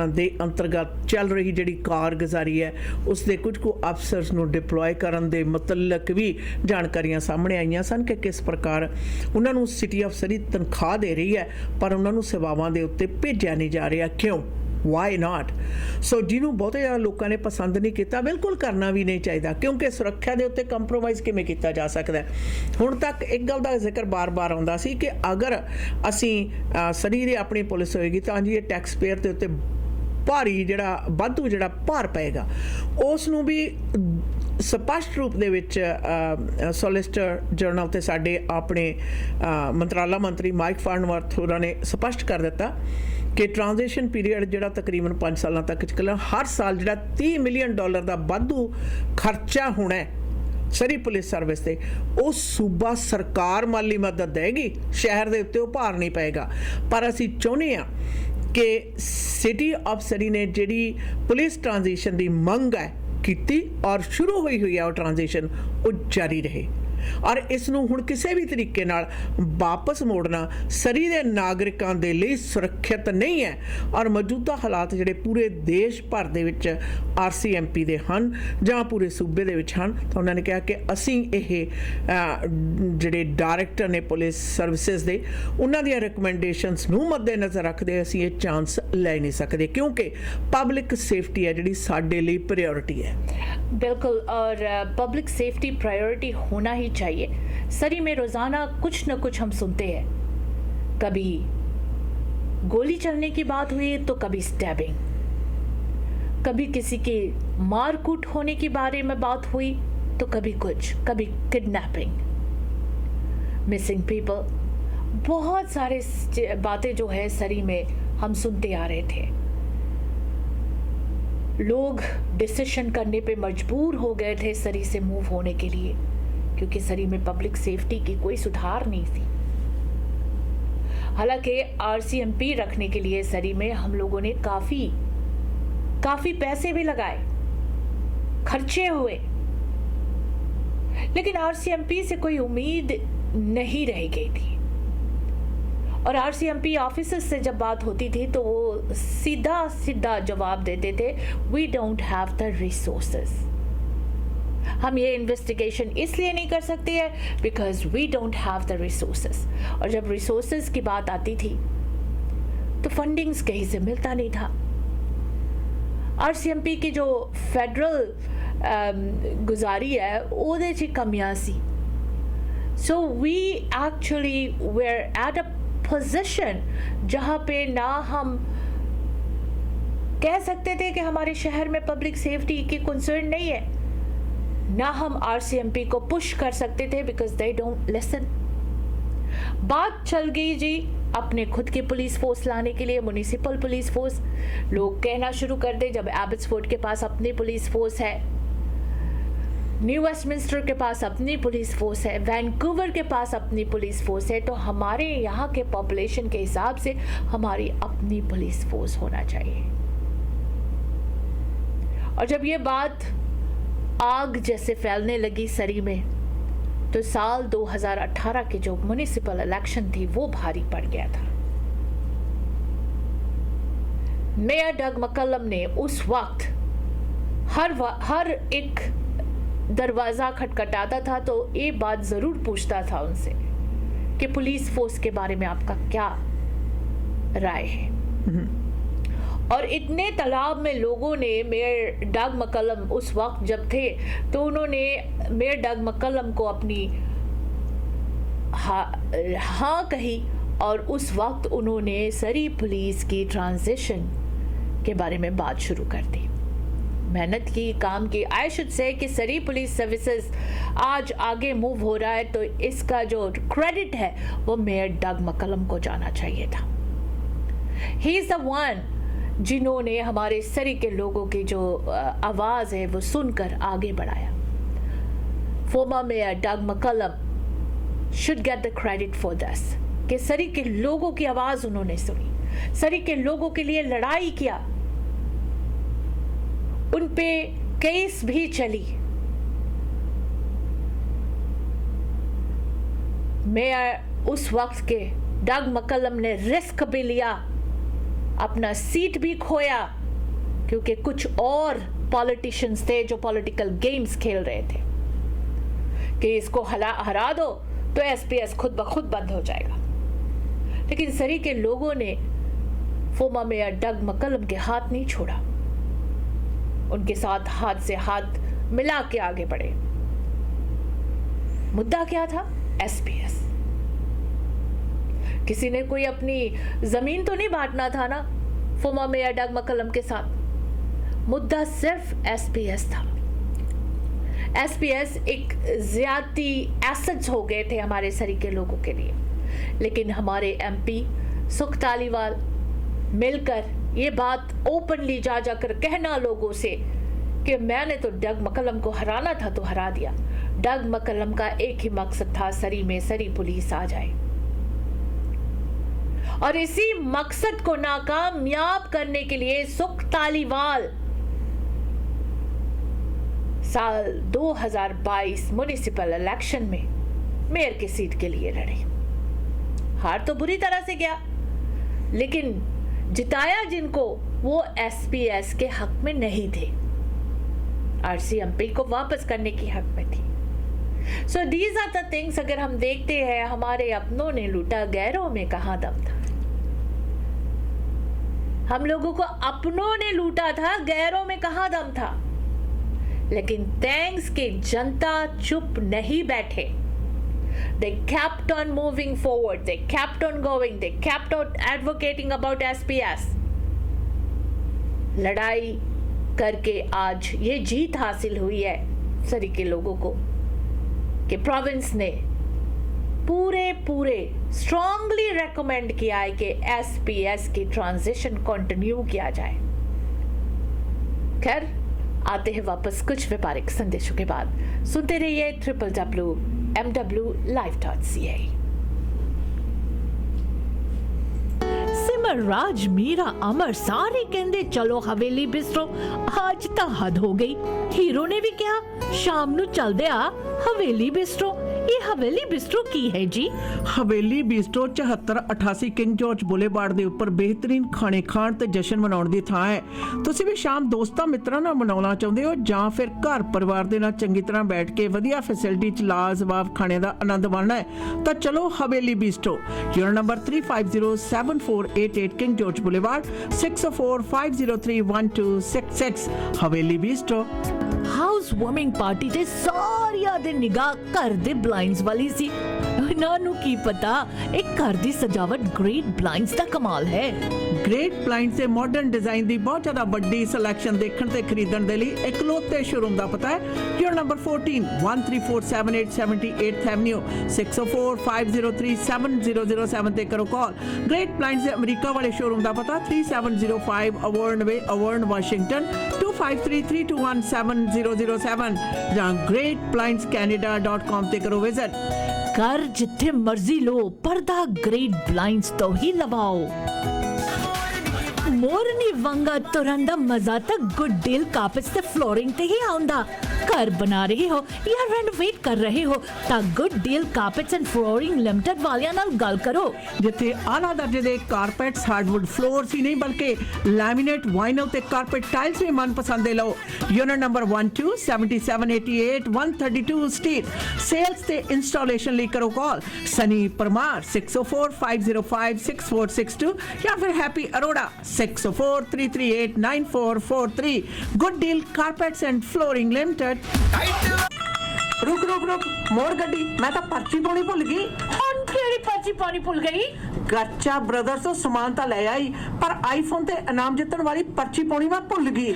ਦੇ ਅੰਤਰਗਤ ਚੱਲ ਰਹੀ ਜਿਹੜੀ ਕਾਰਗੁਜ਼ਾਰੀ ਹੈ ਉਸ ਦੇ ਕੁਝ ਅਫਸਰਸ ਨੂੰ ਡਿਪਲੋਏ ਕਰਨ ਦੇ ਮੁਤਲਕ ਵੀ ਜਾਣਕਾਰੀਆਂ ਸਾਹਮਣੇ ਆਈਆਂ ਸਨ ਕਿ ਕਿਸ ਪ੍ਰਕਾਰ ਉਹਨਾਂ ਨੂੰ ਸਿਟੀ ਆਫ ਸਰੀ ਤਨਖਾਹ ਤਨਖਾਹ ਦੇ ਰਹੀ ਹੈ ਪਰ ਉਹਨਾਂ ਨੂੰ ਸੇਵਾਵਾਂ ਦੇ ਉੱਤੇ ਭੇਜਿਆ ਨਹੀਂ ਜਾ ਰਿਹਾ। ਕਿਉਂ? Why not? ਸੋ ਜਿਹਨੂੰ ਬਹੁਤੇ ਜ਼ਿਆਦਾ ਲੋਕਾਂ ਨੇ ਪਸੰਦ ਨਹੀਂ ਕੀਤਾ, ਬਿਲਕੁਲ ਕਰਨਾ ਵੀ ਨਹੀਂ ਚਾਹੀਦਾ, ਕਿਉਂਕਿ ਸੁਰੱਖਿਆ ਦੇ ਉੱਤੇ ਕੰਪਰੋਮਾਈਜ਼ ਕਿਵੇਂ ਕੀਤਾ ਜਾ ਸਕਦਾ? ਹੁਣ ਤੱਕ ਇੱਕ ਗੱਲ ਦਾ ਜ਼ਿਕਰ ਬਾਰ-ਬਾਰ ਆਉਂਦਾ ਸੀ ਕਿ ਅਗਰ ਅਸੀਂ ਸਰੀ ਦੇ ਆਪਣੀ ਪੁਲਿਸ ਹੋਏਗੀ ਤਾਂ ਜੀ ਇਹ ਟੈਕਸ ਪੇਅਰ ਦੇ ਉੱਤੇ ਭਾਰੀ ਜਿਹੜਾ ਵਾਧੂ ਜਿਹੜਾ ਭਾਰ ਪਏਗਾ, ਉਸ ਨੂੰ ਵੀ ਸਪਸ਼ਟ ਰੂਪ ਦੇ ਵਿੱਚ ਸੋਲਿਸਿਟਰ ਜਨਰਲ ਤੇ ਸਾਡੇ ਆਪਣੇ ਮੰਤਰਾਲਾ ਮੰਤਰੀ ਮਾਈਕ ਫਾਰਨਵਰਥ ਹੋਰਾਂ ਨੇ ਸਪਸ਼ਟ ਕਰ ਦਿੱਤਾ ਕਿ ਟ੍ਰਾਂਜੀਸ਼ਨ ਪੀਰੀਅਡ ਜਿਹੜਾ ਤਕਰੀਬਨ 5 ਸਾਲਾਂ ਤੱਕ ਚੱਲਣਾ, ਹਰ ਸਾਲ ਜਿਹੜਾ $30 ਮਿਲੀਅਨ ਦਾ ਵਾਧੂ ਖਰਚਾ ਹੋਣਾ ਹੈ ਸਰੀ ਪੁਲਿਸ ਸਰਵਿਸ ਤੇ, ਉਹ ਸੂਬਾ ਸਰਕਾਰ ਮਾਲੀ ਮਦਦ ਦੇਗੀ, ਸ਼ਹਿਰ ਦੇ ਉੱਤੇ ਉਹ ਭਾਰ ਨਹੀਂ ਪਏਗਾ। ਪਰ ਅਸੀਂ ਚਾਹੁੰਦੇ ਹਾਂ ਕਿ ਸਿਟੀ ਆਫ ਸਰੀ ਨੇ ਜਿਹੜੀ ਪੁਲਿਸ ਟ੍ਰਾਂਜੀਸ਼ਨ ਦੀ ਮੰਗ ਹੈ ਕੀਤੀ ਔਰ ਸ਼ੁਰੂ ਹੋਈ ਹੈ ਉਹ ਟ੍ਰਾਂਜੀਸ਼ਨ, ਉਹ ਜਾਰੀ ਰਹੇ। ਔਰ ਇਸ ਨੂੰ ਹੁਣ ਕਿਸੇ ਵੀ ਤਰੀਕੇ ਨਾਲ ਵਾਪਸ ਮੋੜਨਾ ਸਰੀ ਦੇ ਨਾਗਰਿਕਾਂ ਦੇ ਲਈ ਸੁਰੱਖਿਅਤ ਨਹੀਂ ਹੈ। ਔਰ ਮੌਜੂਦਾ ਹਾਲਾਤ ਜਿਹੜੇ ਪੂਰੇ ਦੇਸ਼ ਭਰ ਦੇ ਵਿੱਚ RCMP ਦੇ ਹਨ ਜਾਂ ਪੂਰੇ ਸੂਬੇ ਦੇ ਵਿੱਚ ਹਨ, ਤਾਂ ਉਹਨਾਂ ਨੇ ਕਿਹਾ ਕਿ ਅਸੀਂ ਇਹ ਜਿਹੜੇ ਡਾਇਰੈਕਟਰ ਨੇ ਪੁਲਿਸ ਸਰਵਿਸਿਜ਼ ਦੇ, ਉਹਨਾਂ ਦੀਆਂ ਰਿਕਮੈਂਡੇਸ਼ਨਸ ਨੂੰ ਮੱਦੇਨਜ਼ਰ ਰੱਖਦੇ ਅਸੀਂ ਇਹ ਚਾਂਸ ਲੈ ਨਹੀਂ ਸਕਦੇ, ਕਿਉਂਕਿ ਪਬਲਿਕ ਸੇਫਟੀ ਹੈ ਜਿਹੜੀ ਸਾਡੇ ਲਈ ਪ੍ਰਾਇੋਰਟੀ है। बिल्कुल, और पब्लिक सेफ्टी प्रायोरिटी होना ही चाहिए। सरी में रोज़ाना कुछ न कुछ हम सुनते हैं, कभी गोली चलने की बात हुई तो कभी स्टैबिंग, कभी किसी के मारकूट होने के बारे में बात हुई तो कभी कुछ, कभी किडनैपिंग, मिसिंग पीपल, बहुत सारे बातें जो है सरी में हम सुनते आ रहे थे। लोग डिसीजन करने पे मजबूर हो गए थे सरी से मूव होने के लिए, क्योंकि सरी में पब्लिक सेफ्टी की कोई सुधार नहीं थी। हालांकि RCMP रखने के लिए सरी में हम लोगों ने काफी पैसे भी लगाए, खर्चे हुए, लेकिन RCMP से कोई उम्मीद नहीं रह गई थी। और RCMP ऑफिसर्स से जब बात होती थी तो वो सीधा जवाब देते थे, we don't have the resources, हम ये इन्वेस्टिगेशन इसलिए नहीं कर सकते हैं because we don't have the resources. और जब रिसोर्सेस की बात आती थी तो फंडिंग्स कहीं से मिलता नहीं था। RCMP की जो फेडरल गुजारी है ਉਹਦੇ 'ਚ ਕਮੀਆਂ ਸੀ। So we actually were at a position जहाँ पे ना हम कह सकते थे कि हमारे शहर में पब्लिक सेफ्टी की कंसर्न नहीं है, ना हम RCMP को पुश कर सकते थे बिकॉज दे डोंट लिसन। बात चल गई जी अपने खुद की पुलिस फोर्स लाने के लिए, म्युनिसिपल पुलिस फोर्स। लोग कहना शुरू कर दे जब एबट्सफोर्ड के पास अपनी पुलिस फोर्स है, न्यू वेस्टमिंस्टर के पास अपनी पुलिस फोर्स है, वैंकूवर के पास अपनी पुलिस फोर्स है, तो हमारे यहाँ के पॉपुलेशन के हिसाब से हमारी अपनी पुलिस फोर्स होना चाहिए। और जब ये बात आग जैसे फैलने लगी सरी में, तो साल 2018 की जो म्युनिसिपल इलेक्शन थी वो भारी पड़ गया था। मेयर डग मैकलम ने उस वक्त हर एक दरवाज़ा खटखटाता था तो ये बात ज़रूर पूछता था उनसे कि पुलिस फोर्स के बारे में आपका क्या राय है। और इतने तालाब में लोगों ने मेयर डग मैकलम उस वक्त जब थे तो उन्होंने मेयर डग मैकलम को अपनी हाँ कही, और उस वक्त उन्होंने सरी पुलिस की ट्रांजिशन के बारे में बात शुरू कर दी। मेहनत की, काम की। आई शुड से कि सरी पुलिस सर्विसेज आज आगे मूव हो रहा है तो इसका जो क्रेडिट है वो मेयर डग मैकलम को जाना चाहिए था। ही इज द वन जिन्होंने हमारे सरी के लोगों की जो आवाज़ है वो सुनकर आगे बढ़ाया। Former mayor Doug McCallum should get the credit for this कि सरी के लोगों की आवाज़ उन्होंने सुनी, सरी के लोगों के लिए लड़ाई किया, उन पे केस भी चली। मेयर उस वक्त के डग मैकलम ने रिस्क भी लिया, अपना सीट भी खोया, क्योंकि कुछ और पॉलिटिशियंस थे जो पॉलिटिकल गेम्स खेल रहे थे कि इसको हरा दो तो SPS खुद ब खुद बंद हो जाएगा। लेकिन सरी के लोगों ने फोमा मेयर डग मक्कलम के हाथ नहीं छोड़ा, उनके साथ हाथ से हाथ मिला के आगे बढ़े। मुद्दा क्या था? SPS। किसी ने कोई अपनी जमीन तो नहीं बांटना था ना फोमा मेयर डग मक्कलम के साथ। मुद्दा सिर्फ SPS था। SPS एक ज्यादती एसेट्स हो गए थे हमारे सरी के लोगों के लिए, लेकिन हमारे MP सुख तालीवाल मिलकर ये बात ओपनली जा जाकर कहना लोगों से कि मैंने तो डग मक्कलम को हराना था तो हरा दिया। डग मक्कलम का एक ही मकसद था, सरी में सरी पुलिस आ जाए, और इसी मकसद को नाकामयाब करने के लिए सुख तालीवाल साल 2022 म्युनिसिपल इलेक्शन में मेयर की सीट के लिए लड़े। हार तो बुरी तरह से गया, लेकिन जिताया जिनको वो SPS के हक में नहीं थे, RCMP को वापस करने की हक में थी। So these are the things. अगर हम देखते हैं हमारे अपनों ने लूटा, गैरों में कहां दम था। हम लोगों को अपनों ने लूटा था, गैरों में कहां दम था। लेकिन थैंक्स के जनता चुप नहीं बैठे। They kept on moving forward. They kept on going. They kept on advocating about SPS. लड़ाई करके आज ये जीत हासिल हुई है सरी के लोगों को कि प्रोविंस ने पूरे स्ट्रांगली रेकमेंड किया है कि SPS की ट्रांजिशन कंटिन्यू किया जाए। खैर, आते हैं वापस कुछ व्यापारिक संदेशों के बाद। सुनते रहिए www.mwlive.ca। सिमरराज, मीरा, अमर सारे कहंदे चलो हवेली बिस्ट्रो। आज तो हद हो गई। हीरो ने भी कहा शाम नू चलदे आ हवेली बिस्ट्रो। ये हवेली बिस्ट्रो की है जी? ਹਵੇਲੀ ਬਿਸਟਰੋ 7488 ਕਿੰਗ ਜਾਰਜ ਬੁਲੇਵਾਰਡ ਦੇ ਉੱਪਰ ਬਿਹਤਰੀਨ ਖਾਣੇ ਖਾਣ ਤੇ ਜਸ਼ਨ ਮਨਾਉਣ ਦੀ ਥਾਂ ਹੈ। ਤੁਸੀਂ ਵੀ ਸ਼ਾਮ ਦੋਸਤਾਂ ਮਿੱਤਰਾਂ ਨਾਲ ਮਨਾਉਣਾ ਚਾਹੁੰਦੇ ਹੋ ਜਾਂ ਫਿਰ ਘਰ ਪਰਿਵਾਰ ਦੇ ਨਾਲ ਚੰਗੀ ਤਰ੍ਹਾਂ ਬੈਠ ਕੇ ਵਧੀਆ ਫੈਸਿਲਿਟੀ ਚ ਲਾਜਵਾਬ ਖਾਣੇ ਦਾ ਆਨੰਦ ਮਾਣਨਾ ਹੈ ਤਾਂ ਚਲੋ Haveli Bistro. Unit number 35074888 King George Boulevard 6045031266 Haveli ਬਿਸਟਰੋ। House warming party ਤੇ ਸਾਰਿਆਂ ਦੇ ਨਿਗਾਹ ਘਰ ਦੇ ਬਲਾਈਂਡਸ ਵਾਲੀ ਸੀ। ਇਹਨਾਂ ਨੂੰ ਕੀ ਪਤਾ ਇਹ ਘਰ ਦੀ ਸਜਾਵਟ ਗ੍ਰੇਟ ਬਲਾਈਂਡਸ ਦਾ ਕਮਾਲ ਹੈ। ਗ੍ਰੇਟ ਬਲਾਈਂਡਸ ਦੇ ਮਾਡਰਨ ਡਿਜ਼ਾਈਨ ਦੀ ਬਹੁਤ ਜ਼ਿਆਦਾ ਵੱਡੀ ਸਿਲੈਕਸ਼ਨ ਦੇਖਣ ਤੇ ਖਰੀਦਣ ਦੇ ਲਈ ਇਕਲੌਤੇ ਸ਼ੋਰੂਮ ਦਾ ਪਤਾ ਹੈ ਯੂਨਿਟ ਨੰਬਰ 14 13478 78th ਐਵਨਿਊ 6045037007 ਤੇ ਕਰੋ ਕਾਲ। ਗ੍ਰੇਟ ਬਲਾਈਂਡਸ ਦੇ ਅਮਰੀਕਾ ਵਾਲੇ ਸ਼ੋਰੂਮ ਦਾ ਪਤਾ 3705 ਅਵਰਨ ਵੇ, ਅਵਰਨ ਵਾਸ਼ਿੰਗਟਨ 2533217007 ਜਾਂ greatblindscanada.com ਤੇ ਕਰੋ ਵਿਜ਼ਿਟ। ਘਰ ਜਿੱਥੇ ਮਰਜ਼ੀ ਲੋ, ਪਰਦਾ ਗ੍ਰੇਟ ਬਲਾਈਂਡਸ ਤੋਂ ਹੀ ਲਵਾਓ। मोरनी वंगा तुरंत मजा तक गुड डील कार्पेट्स ते फ्लोरिंग ते ही आउंदा। घर बना रहे हो या रेनोवेट कर रहे हो ता Good Deal Carpets and Flooring Limited वालियां नाल गल करो, जिथे आला दर्जे दे कारपेट्स, हार्डवुड फ्लोर्स ही नहीं बल्कि लैमिनेट, वाइनल ते कारपेट टाइल्स भी मनपसंद दे लो। Unit number 12 7788 132 street. सेल्स ते इंस्टॉलेशन ਲਈ करो कॉल सनी परमार 6045056462 या फिर Happy Arora 6043389443। Good Deal Carpets and Flooring Limited. रुक रुक रुक, मोड़ गड्डी, मैं तो पर्ची पानी भुल गई। ਕਿਹੜੀ पर्ची पानी भुल गई? गच्चा ब्रदर्स ਤੋਂ ਸਮਾਨ ਤਾਂ ਲੈ ਆਈ ਪਰ ਆਈਫੋਨ ਤੇ ਇਨਾਮ ਜਿੱਤਣ ਵਾਲੀ ਪਰਚੀ ਪਾਉਣੀ ਮੈਂ ਭੁੱਲ ਗਈ।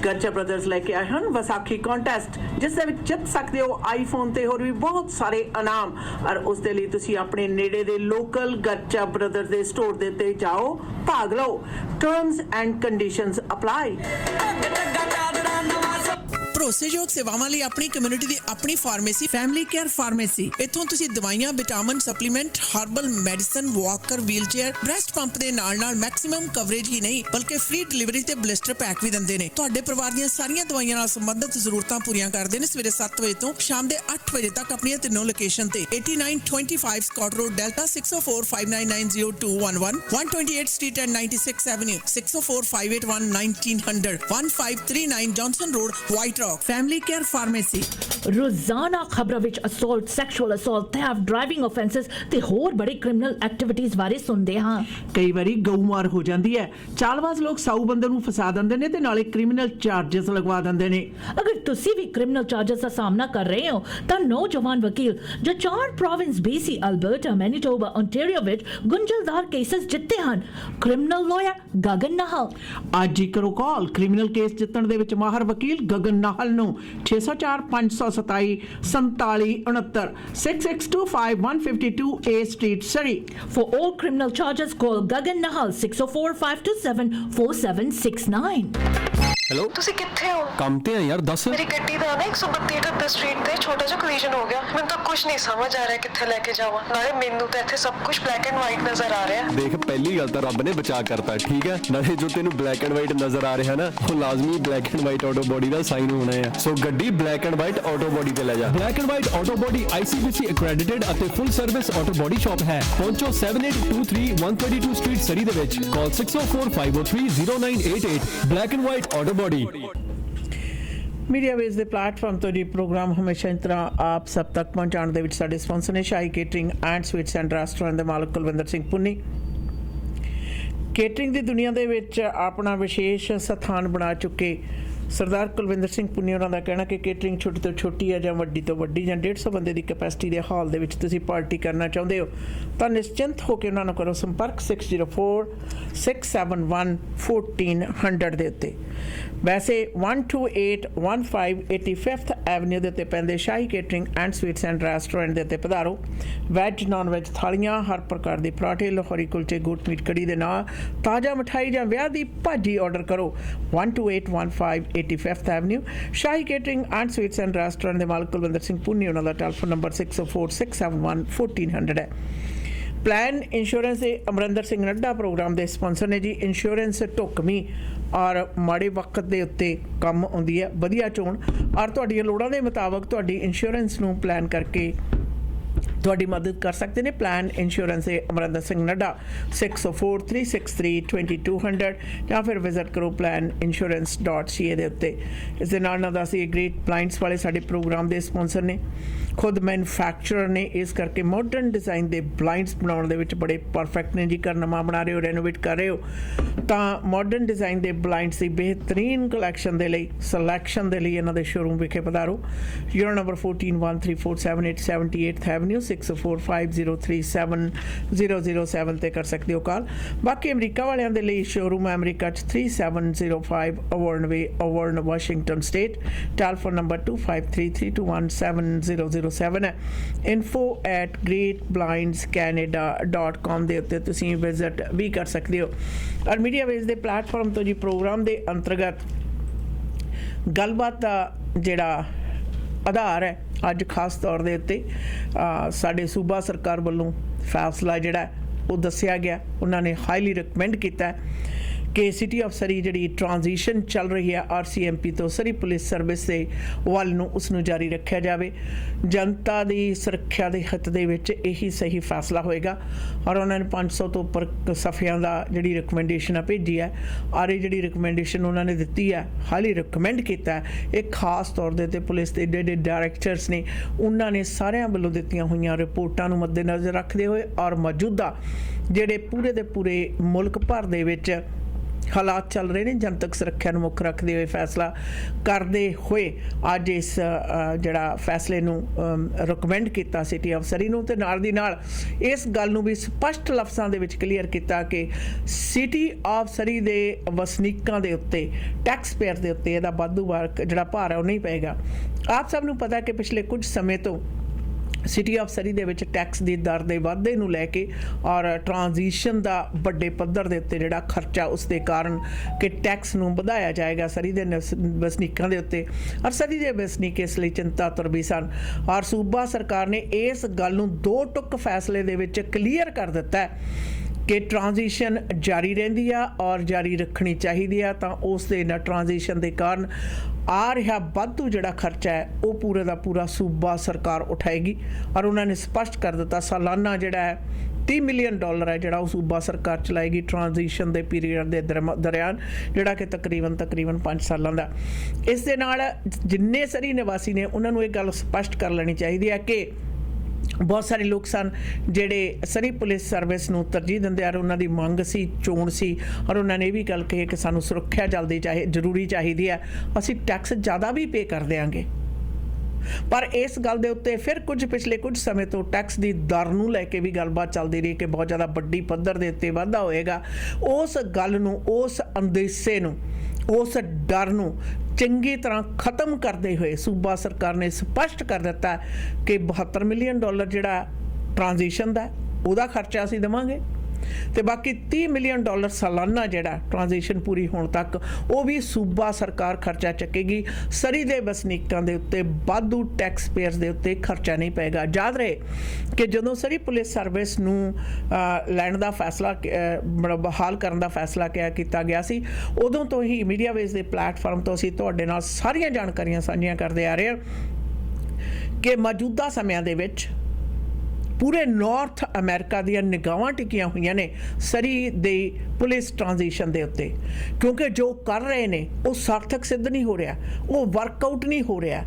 ਗच्चा ब्रदर्स ਲੈ ਕੇ ਆਏ ਹਨ ਵਿਸਾਖੀ ਕੰਟੈਸਟ, ਜਿਸ ਦੇ ਵਿੱਚ ਜਿੱਤ ਸਕਦੇ ਹੋ ਆਈਫੋਨ ਤੇ ਹੋਰ ਵੀ ਬਹੁਤ ਸਾਰੇ ਇਨਾਮ। ਔਰ ਉਸ ਦੇ ਲਈ ਤੁਸੀਂ ਆਪਣੇ ਨੇੜੇ ਦੇ ਲੋਕਲ गच्चा ब्रदर्स ਦੇ ਸਟੋਰ ਦੇ ਤੇ ਜਾਓ, ਭਾਗ ਲਓ। Terms and conditions apply. ਭਰੋਸੇਯੋਗ ਸੇਵਾਵਾਂ ਲਈ ਆਪਣੀ ਕਮਿਊਨਿਟੀ ਦੀ ਆਪਣੀ ਫਾਰਮੇਸੀ ਫੈਮਿਲੀ ਕੇਅਰ ਫਾਰਮੇਸੀ। ਇੱਥੋਂ ਤੁਸੀਂ ਦਵਾਈਆਂ, vitamin, supplement, herbal medicine, Walker, wheelchair, breast pump ਦੇ ਨਾਲ-ਨਾਲ ਮੈਕਸਿਮਮ ਕਵਰੇਜ ਹੀ ਨਹੀਂ ਬਲਕਿ ਫ੍ਰੀ ਡਿਲੀਵਰੀ ਤੇ ਬਲਿਸਟਰ ਪੈਕ ਵੀ ਦਿੰਦੇ ਨੇ। ਤੁਹਾਡੇ ਪਰਿਵਾਰ ਦੀਆਂ ਸਾਰੀਆਂ ਦਵਾਈਆਂ ਨਾਲ ਸੰਬੰਧਿਤ ਜ਼ਰੂਰਤਾਂ ਪੂਰੀਆਂ ਕਰਦੇ ਨੇ। ਸਵੇਰੇ 7 ਵਜੇ ਤੋਂ ਸ਼ਾਮ ਦੇ 8 ਵਜੇ ਤੱਕ ਆਪਣੀਆਂ ਤਿੰਨੋਂ ਲੋਕੇਸ਼ਨ ਤੇ 8925 Scott Road Delta 6045990211 128 street and 96 avenue 6045811900 1539 Johnson Road White Rock ਚੌਕ ਫੈਮਿਲੀ ਕੇਅਰ ਫਾਰਮੇਸੀ। ਰੋਜ਼ਾਨਾ ਖਬਰਾਂ ਵਿੱਚ assault, sexual assault, theft, driving offences ਤੇ ਹੋਰ ਬੜੇ ਕ੍ਰਿਮੀਨਲ ਐਕਟੀਵਿਟੀਜ਼ ਬਾਰੇ ਸੁਣਦੇ ਹਾਂ। ਕਈ ਵਾਰੀ ਗਊਮਾਰ ਹੋ ਜਾਂਦੀ ਹੈ। ਚਾਲਬਾਜ਼ ਲੋਕ ਸਾਊ ਬੰਦੇ ਨੂੰ ਫਸਾ ਦਿੰਦੇ ਨੇ ਤੇ ਨਾਲੇ ਕ੍ਰਿਮੀਨਲ ਚਾਰजेस ਲਗਵਾ ਦਿੰਦੇ ਨੇ। ਅਗਰ ਤੁਸੀਂ ਵੀ ਕ੍ਰਿਮੀਨਲ ਚਾਰजेस ਦਾ ਸਾਹਮਣਾ ਕਰ ਰਹੇ ਹੋ ਤਾਂ ਨੌਜਵਾਨ ਵਕੀਲ ਜੋ 4 province BC, Alberta, Manitoba, Ontario ਵਿੱਚ ਗੁੰਝਲਦਾਰ ਕੇਸਸ ਜਿੱਤੇ ਹਨ, ਕ੍ਰਿਮੀਨਲ ਲਾਇਰ ਗਗਨ ਨਾਹਲ। ਅੱਜ ਹੀ ਕਰੋ ਕਾਲ ਕ੍ਰਿਮੀਨਲ ਕੇਸ ਜਿੱਤਣ ਦੇ ਵਿੱਚ ਮਾਹਰ ਵਕੀਲ ਗਗਨ ਨਾਹਲ ਨੂੰ 604 527 4769 6625 A Street, Surrey. For all criminal charges, call Gagan Nahal 604-527-4769. Hello, ਤੁਸੀਂ ਕਿੱਥੇ ਹੋ? ਕੰਮ ਤੇ ਆ ਯਾਰ, ਦੱਸ। ਮੇਰੀ ਗੱਡੀ ਦਾ ਨਾ 132 ਸਟਰੀਟ ਤੇ ਛੋਟਾ ਜਿਹਾ ਕੋਲੀਜਨ ਹੋ ਗਿਆ। ਮੈਨੂੰ ਤਾਂ ਕੁਝ ਨਹੀਂ ਸਮਝ ਆ ਰਿਹਾ ਕਿੱਥੇ ਲੈ ਕੇ ਜਾਵਾਂ। ਨਾਲੇ ਮੈਨੂੰ ਤਾਂ ਇੱਥੇ ਸਭ ਕੁਝ ਬਲੈਕ ਐਂਡ ਵਾਈਟ ਨਜ਼ਰ ਆ ਰਿਹਾ। ਦੇਖ, ਪਹਿਲੀ ਗੱਲ ਤਾਂ ਰੱਬ ਨੇ ਬਚਾ ਕਰਤਾ, ਠੀਕ ਹੈ। ਨਾਲੇ ਜੋ ਤੈਨੂੰ ਬਲੈਕ ਐਂਡ ਵਾਈਟ ਨਜ਼ਰ ਆ ਰਿਹਾ ਨਾ, ਉਹ ਲਾਜ਼ਮੀ black and white auto body the sign ਹੋਣਾ ਹੈ। ਸੋ ਗੱਡੀ black and white auto body ਤੇ ਲੈ ਜਾ। Black and white auto body ICBC accredited ਅਤੇ ਫੁੱਲ ਸਰਵਿਸ ਆਟੋ ਬੋਡੀ ਸ਼ਾਪ ਹੈ। ਪਹੁੰਚੋ 7823 132 ਸਟਰੀਟ ਸਰੀ ਦੇ ਵਿੱਚ। ਕਾਲ 6045030988। Black and white auto body. Media ways ਦੇ ਪਲੇਟਫਾਰਮ ਤੋਂ ਜੀ ਪ੍ਰੋਗਰਾਮ ਹਮੇਸ਼ਾ ਇਸ ਤਰ੍ਹਾਂ ਆਪ ਸਭ ਤੱਕ ਪਹੁੰਚਾਉਣ ਦੇ ਵਿੱਚ ਸਾਡੇ ਸਪਾਂਸਰ ਨੇ Shahi catering and sweets and restaurant ਦੇ ਮਾਲਕ ਕੁਲਵਿੰਦਰ ਸਿੰਘ ਪੁੰਨੀ। ਕੇਟਰਿੰਗ ਦੀ ਦੁਨੀਆ ਦੇ ਵਿੱਚ ਆਪਣਾ ਵਿਸ਼ੇਸ਼ ਸਥਾਨ ਬਣਾ ਚੁੱਕੇ ਸਰਦਾਰ ਕੁਲਵਿੰਦਰ ਸਿੰਘ ਪੁੰਨੀ ਹੋਰਾਂ ਦਾ ਕਹਿਣਾ ਕਿ ਕੇਟਰਿੰਗ ਛੋਟੀ ਤੋਂ ਛੋਟੀ ਹੈ ਜਾਂ ਵੱਡੀ ਤੋਂ ਵੱਡੀ ਜਾਂ 150 ਬੰਦੇ ਦੀ ਕੈਪੈਸਿਟੀ ਦੇ ਹਾਲ ਦੇ ਵਿੱਚ ਤੁਸੀਂ ਪਾਰਟੀ ਕਰਨਾ ਚਾਹੁੰਦੇ ਹੋ ਤਾਂ ਨਿਸ਼ਚਿੰਤ ਹੋ ਕੇ ਉਹਨਾਂ ਨਾਲ ਕਰੋ ਸੰਪਰਕ 6046711400 ਦੇ ਉੱਤੇ। ਵੈਸੇ 12815 85th ਐਵਨਿਊ ਦੇ ਉੱਤੇ ਪੈਂਦੇ Shahi catering and sweets and restaurant ਦੇ ਉੱਤੇ ਪਧਾਰੋ। ਵੈਜ ਨੌਨ ਵੈਜ ਥਾਲੀਆਂ, ਹਰ ਪ੍ਰਕਾਰ ਦੇ ਪਰਾਠੇ, ਲਾਹੌਰੀ ਕੁਲਚੇ, ਗੋਟ ਮੀਟ ਕੜੀ ਦੇ ਨਾਲ ਤਾਜ਼ਾ ਮਠਾਈ ਜਾਂ ਵਿਆਹ ਦੀ ਭਾਜੀ ਆਰਡਰ ਕਰੋ। 12815 85th avenue shahi catering and sweets and restaurant ਦੇ ਮਾਲਕ ਕੁਲਵਿੰਦਰ ਸਿੰਘ ਪੁੰਨੀ। ਉਹਨਾਂ ਦਾ ਟੈਲੀਫੋਨ ਨੰਬਰ 6046711400 ਹੈ। ਪਲਾਨ ਇੰਸ਼ੋਰੈਂਸ ਦੇ ਅਮਰਿੰਦਰ ਸਿੰਘ ਨੱਡਾ ਪ੍ਰੋਗਰਾਮ ਦੇ ਸਪਾਂਸਰ ਨੇ ਜੀ। ਇੰਸ਼ੋਰੈਂਸ ਢੁਕਵੀਂ ਔਰ ਮਾੜੇ ਵਕਤ ਦੇ ਉੱਤੇ ਕੰਮ ਆਉਂਦੀ ਹੈ। ਵਧੀਆ ਚੋਣ ਔਰ ਤੁਹਾਡੀਆਂ ਲੋੜਾਂ ਦੇ ਮੁਤਾਬਕ ਤੁਹਾਡੀ ਇੰਸ਼ੋਰੈਂਸ ਨੂੰ ਪਲਾਨ ਕਰਕੇ ਤੁਹਾਡੀ ਮਦਦ ਕਰ ਸਕਦੇ ਨੇ। ਪਲਾਨ ਇੰਸ਼ੋਰੈਂਸ ਦੇ ਅਮਰਿੰਦਰ ਸਿੰਘ ਨੱਡਾ 6043632200 ਜਾਂ ਫਿਰ ਵਿਜ਼ਿਟ ਕਰੋ planinsurance.ca ਦੇ ਉੱਤੇ। ਇਸ ਦੇ ਨਾਲ ਨਾਲ ਅਸੀਂ ਗ੍ਰੇਟ ਬਲਾਈਂਡਸ ਵਾਲੇ ਸਾਡੇ ਪ੍ਰੋਗਰਾਮ ਦੇ ਸਪਾਂਸਰ ਨੇ, ਖੁਦ ਮੈਨੂਫੈਕਚਰਰ ਨੇ, ਇਸ ਕਰਕੇ ਮਾਡਰਨ ਡਿਜ਼ਾਈਨ ਦੇ ਬਲਾਈਂਡਸ ਬਣਾਉਣ ਦੇ ਵਿੱਚ ਬੜੇ ਪਰਫੈਕਟ ਨੇ ਜੀ। ਘਰ ਨਵਾਂ ਬਣਾ ਰਹੇ ਹੋ, ਰੈਨੋਵੇਟ ਕਰ ਰਹੇ ਹੋ ਤਾਂ ਮਾਡਰਨ ਡਿਜ਼ਾਈਨ ਦੇ ਬਲਾਈਂਡਸ ਦੀ ਬਿਹਤਰੀਨ ਕਲੈਕਸ਼ਨ ਦੇ ਲਈ, ਸਿਲੈਕਸ਼ਨ ਦੇ ਲਈ ਇਹਨਾਂ ਦੇ ਸ਼ੋਰੂਮ ਵਿਖੇ ਪਧਾਰੋ। ਯੂਰੋ ਨੰਬਰ 14134787 ਐਵਨਿਊ 6045037007 ਤੇ ਕਰ ਸਕਦੇ ਹੋ ਕਾਲ। ਬਾਕੀ ਅਮਰੀਕਾ ਵਾਲਿਆਂ ਦੇ ਲਈ ਸ਼ੋਰੂਮ ਹੈ ਅਮਰੀਕਾ 'ਚ 3705 Award Way, award Washington State. Telephone number 2532170007 ਹੈ। info@greatblindscanada.com ਦੇ ਉੱਤੇ ਤੁਸੀਂ ਵਿਜ਼ਿਟ ਵੀ ਕਰ ਸਕਦੇ ਹੋ। ਔਰ ਮੀਡੀਆ ਵੇਜ਼ ਦੇ ਪਲੇਟਫਾਰਮ ਤੋਂ ਜੀ ਪ੍ਰੋਗਰਾਮ ਦੇ ਅੰਤਰਗਤ ਗੱਲਬਾਤ ਦਾ ਜਿਹੜਾ ਆਧਾਰ ਹੈ ਅੱਜ ਖਾਸ ਤੌਰ ਦੇ ਉੱਤੇ ਸਾਡੇ ਸੂਬਾ ਸਰਕਾਰ ਵੱਲੋਂ ਫੈਸਲਾ ਜਿਹੜਾ ਉਹ ਦੱਸਿਆ ਗਿਆ। ਉਹਨਾਂ ਨੇ ਹਾਈਲੀ ਰਿਕਮੈਂਡ ਕੀਤਾ ਕਿ ਸਿਟੀ ਆਫ ਸਰੀ ਜਿਹੜੀ ਟ੍ਰਾਂਜੀਸ਼ਨ ਚੱਲ ਰਹੀ ਹੈ RCMP ਤੋਂ ਸਰੀ ਪੁਲਿਸ ਸਰਵਿਸ ਦੇ ਵੱਲ ਨੂੰ ਉਸ ਨੂੰ ਜਾਰੀ ਰੱਖਿਆ ਜਾਵੇ। ਜਨਤਾ ਦੀ ਸੁਰੱਖਿਆ ਦੇ ਹਿੱਤ ਦੇ ਵਿੱਚ ਇਹੀ ਸਹੀ ਫੈਸਲਾ ਹੋਏਗਾ। ਔਰ ਉਹਨਾਂ ਨੇ 500 ਤੋਂ ਉੱਪਰ ਸਫ਼ਿਆਂ ਦਾ ਜਿਹੜੀ ਰਿਕਮੈਂਡੇਸ਼ਨ ਆ ਭੇਜੀ ਹੈ ਔਰ ਇਹ ਜਿਹੜੀ ਰਿਕਮੈਂਡੇਸ਼ਨ ਉਹਨਾਂ ਨੇ ਦਿੱਤੀ ਹੈ, ਹਾਈਲੀ ਰਿਕਮੈਂਡ ਕੀਤਾ ਇਹ ਖਾਸ ਤੌਰ ਦੇ ਉੱਤੇ ਪੁਲਿਸ ਦੇ ਜਿਹੜੇ ਡਾਇਰੈਕਟਰਸ ਨੇ ਉਹਨਾਂ ਨੇ ਸਾਰਿਆਂ ਵੱਲੋਂ ਦਿੱਤੀਆਂ ਹੋਈਆਂ ਰਿਪੋਰਟਾਂ ਨੂੰ ਮੱਦੇਨਜ਼ਰ ਰੱਖਦੇ ਹੋਏ ਔਰ ਮੌਜੂਦਾ ਜਿਹੜੇ ਪੂਰੇ ਦੇ ਪੂਰੇ ਮੁਲਕ ਭਰ ਦੇ ਵਿੱਚ ਹਾਲਾਤ ਚੱਲ ਰਹੇ ਨੇ ਜਨਤਕ ਸੁਰੱਖਿਆ ਨੂੰ ਮੁੱਖ ਰੱਖਦੇ ਹੋਏ ਫੈਸਲਾ ਕਰਦੇ ਹੋਏ ਅੱਜ ਇਸ ਜਿਹੜਾ ਫੈਸਲੇ ਨੂੰ ਰਿਕਮੈਂਡ ਕੀਤਾ ਸਿਟੀ ਆਫ ਸਰੀ ਨੂੰ। ਤੇ ਨਾਲ ਦੀ ਨਾਲ ਇਸ ਗੱਲ ਨੂੰ ਵੀ ਸਪਸ਼ਟ ਲਫ਼ਜ਼ਾਂ ਦੇ ਵਿੱਚ ਕਲੀਅਰ ਕੀਤਾ ਕਿ ਸਿਟੀ ਆਫ ਸਰੀ ਦੇ ਵਸਨੀਕਾਂ ਦੇ ਉੱਤੇ, ਟੈਕਸ ਪੇਅਰ ਦੇ ਉੱਤੇ ਇਹਦਾ ਵਾਧੂ ਜਿਹੜਾ ਭਾਰ ਹੈ ਉਹ ਨਹੀਂ ਪਏਗਾ। ਆਪ ਸਭ ਨੂੰ ਪਤਾ ਕਿ ਪਿਛਲੇ ਕੁਝ ਸਮੇਂ ਤੋਂ ਸਿਟੀ ਆਫ ਸਰੀ ਦੇ ਵਿੱਚ ਟੈਕਸ ਦੀ ਦਰ ਦੇ ਵਾਧੇ ਨੂੰ ਲੈ ਕੇ ਔਰ ਟ੍ਰਾਂਜੀਸ਼ਨ ਦਾ ਵੱਡੇ ਪੱਧਰ ਦੇ ਉੱਤੇ ਜਿਹੜਾ ਖਰਚਾ ਉਸ ਦੇ ਕਾਰਨ ਕਿ ਟੈਕਸ ਨੂੰ ਵਧਾਇਆ ਜਾਏਗਾ ਸਰੀ ਦੇ ਵਸਨੀਕਾਂ ਦੇ ਉੱਤੇ ਔਰ ਸਰੀ ਦੇ ਵਸਨੀਕ ਇਸ ਲਈ ਚਿੰਤਾਤੁਰ ਵੀ ਸਨ। ਔਰ ਸੂਬਾ ਸਰਕਾਰ ਨੇ ਇਸ ਗੱਲ ਨੂੰ 2 ਟੁਕ ਫੈਸਲੇ ਦੇ ਵਿੱਚ ਕਲੀਅਰ ਕਰ ਦਿੱਤਾ ਹੈ ਕਿ ਟ੍ਰਾਂਜੀਸ਼ਨ ਜਾਰੀ ਰਹਿੰਦੀ ਆ ਔਰ ਜਾਰੀ ਰੱਖਣੀ ਚਾਹੀਦੀ ਆ। ਤਾਂ ਉਸ ਦੇ ਨਾਲ ਟ੍ਰਾਂਜੀਸ਼ਨ ਦੇ ਕਾਰਨ ਆ ਰਿਹਾ ਵਾਧੂ ਜਿਹੜਾ ਖਰਚਾ ਹੈ ਉਹ ਪੂਰੇ ਦਾ ਪੂਰਾ ਸੂਬਾ ਸਰਕਾਰ ਉਠਾਏਗੀ। ਔਰ ਉਹਨਾਂ ਨੇ ਸਪਸ਼ਟ ਕਰ ਦਿੱਤਾ ਸਾਲਾਨਾ ਜਿਹੜਾ ਹੈ $30 ਮਿਲੀਅਨ ਹੈ ਜਿਹੜਾ ਉਹ ਸੂਬਾ ਸਰਕਾਰ ਚਲਾਏਗੀ ਟ੍ਰਾਂਜੀਸ਼ਨ ਦੇ ਪੀਰੀਅਡ ਦੇ ਦਰਮਿਆਨ, ਜਿਹੜਾ ਕਿ ਤਕਰੀਬਨ 5 ਸਾਲਾਂ ਦਾ। ਇਸ ਦੇ ਨਾਲ ਜਿੰਨੇ ਸਰੀ ਨਿਵਾਸੀ ਨੇ ਉਹਨਾਂ ਨੂੰ ਇਹ ਗੱਲ ਸਪਸ਼ਟ ਕਰ ਲੈਣੀ ਚਾਹੀਦੀ ਹੈ ਕਿ ਬਹੁਤ ਸਾਰੇ ਲੋਕ ਸਨ ਜਿਹੜੇ ਸਰੀ ਪੁਲਿਸ ਸਰਵਿਸ ਨੂੰ ਤਰਜੀਹ ਦਿੰਦੇ ਆ, ਉਹਨਾਂ ਦੀ ਮੰਗ ਸੀ, ਚੋਣ ਸੀ, ਔਰ ਉਹਨਾਂ ਨੇ ਇਹ ਵੀ ਗੱਲ ਕਹੀ ਕਿ ਸਾਨੂੰ ਸੁਰੱਖਿਆ ਜ਼ਰੂਰੀ ਚਾਹੀਦੀ ਹੈ, ਅਸੀਂ ਟੈਕਸ ਜ਼ਿਆਦਾ ਵੀ ਪੇ ਕਰ ਦਿਆਂਗੇ। ਪਰ ਇਸ ਗੱਲ ਦੇ ਉੱਤੇ ਫਿਰ ਪਿਛਲੇ ਕੁਝ ਸਮੇਂ ਤੋਂ ਟੈਕਸ ਦੀ ਦਰ ਨੂੰ ਲੈ ਕੇ ਵੀ ਗੱਲਬਾਤ ਚੱਲਦੀ ਰਹੀ ਕਿ ਬਹੁਤ ਜ਼ਿਆਦਾ ਵੱਡੀ ਪੱਧਰ ਦੇ ਉੱਤੇ ਵਾਧਾ ਹੋਏਗਾ। ਉਸ ਗੱਲ ਨੂੰ, ਉਸ ਅੰਦੇਸ਼ੇ ਨੂੰ, ਉਸ ਡਰ ਨੂੰ ਚੰਗੀ ਤਰ੍ਹਾਂ ਖਤਮ ਕਰਦੇ ਹੋਏ ਸੂਬਾ ਸਰਕਾਰ ਨੇ ਸਪਸ਼ਟ ਕਰ ਦਿੱਤਾ ਕਿ $72 ਮਿਲੀਅਨ ਜਿਹੜਾ ਟ੍ਰਾਂਜੀਸ਼ਨ ਦਾ ਉਹਦਾ ਖਰਚਾ ਅਸੀਂ ਦੇਵਾਂਗੇ, ਤੇ ਬਾਕੀ $30 ਮਿਲੀਅਨ ਸਾਲਾਨਾ ਜਿਹੜਾ ਟ੍ਰਾਂਜੀਸ਼ਨ ਪੂਰੀ ਹੋਣ ਤੱਕ ਉਹ ਵੀ ਸੂਬਾ ਸਰਕਾਰ ਖਰਚਾ ਚੱਕੇਗੀ। ਸਰੀ ਦੇ ਵਸਨੀਕਾਂ ਦੇ ਉੱਤੇ ਵਾਧੂ ਟੈਕਸ ਪੇਅਰਸ ਦੇ ਉੱਤੇ ਖਰਚਾ ਨਹੀਂ ਪਏਗਾ। ਯਾਦ ਰਹੇ ਕਿ ਜਦੋਂ ਸਰੀ ਪੁਲਿਸ ਸਰਵਿਸ ਨੂੰ ਲੈਣ ਦਾ ਫੈਸਲਾ, ਬਹਾਲ ਕਰਨ ਦਾ ਫੈਸਲਾ ਕੀਤਾ ਗਿਆ ਸੀ, ਉਦੋਂ ਤੋਂ ਹੀ ਮੀਡੀਆ ਵੇਸ ਦੇ ਪਲੇਟਫਾਰਮ ਤੋਂ ਅਸੀਂ ਤੁਹਾਡੇ ਨਾਲ ਸਾਰੀਆਂ ਜਾਣਕਾਰੀਆਂ ਸਾਂਝੀਆਂ ਕਰਦੇ ਆ ਰਹੇ ਹਾਂ ਕਿ ਮੌਜੂਦਾ ਸਮਿਆਂ ਦੇ ਵਿੱਚ ਪੂਰੇ ਨਾਰਥ ਅਮਰੀਕਾ ਦੀਆਂ ਨਿਗਾਹਾਂ ਟਿਕੀਆਂ ਹੋਈਆਂ ਨੇ ਸਰੀ ਦੇ ਪੁਲਿਸ ਟ੍ਰਾਂਜੀਸ਼ਨ ਦੇ ਉੱਤੇ, ਕਿਉਂਕਿ ਜੋ ਕਰ ਰਹੇ ਨੇ ਉਹ ਸਾਰਥਕ ਸਿੱਧ ਨਹੀਂ ਹੋ ਰਿਹਾ, ਉਹ ਵਰਕਆਊਟ ਨਹੀਂ ਹੋ ਰਿਹਾ।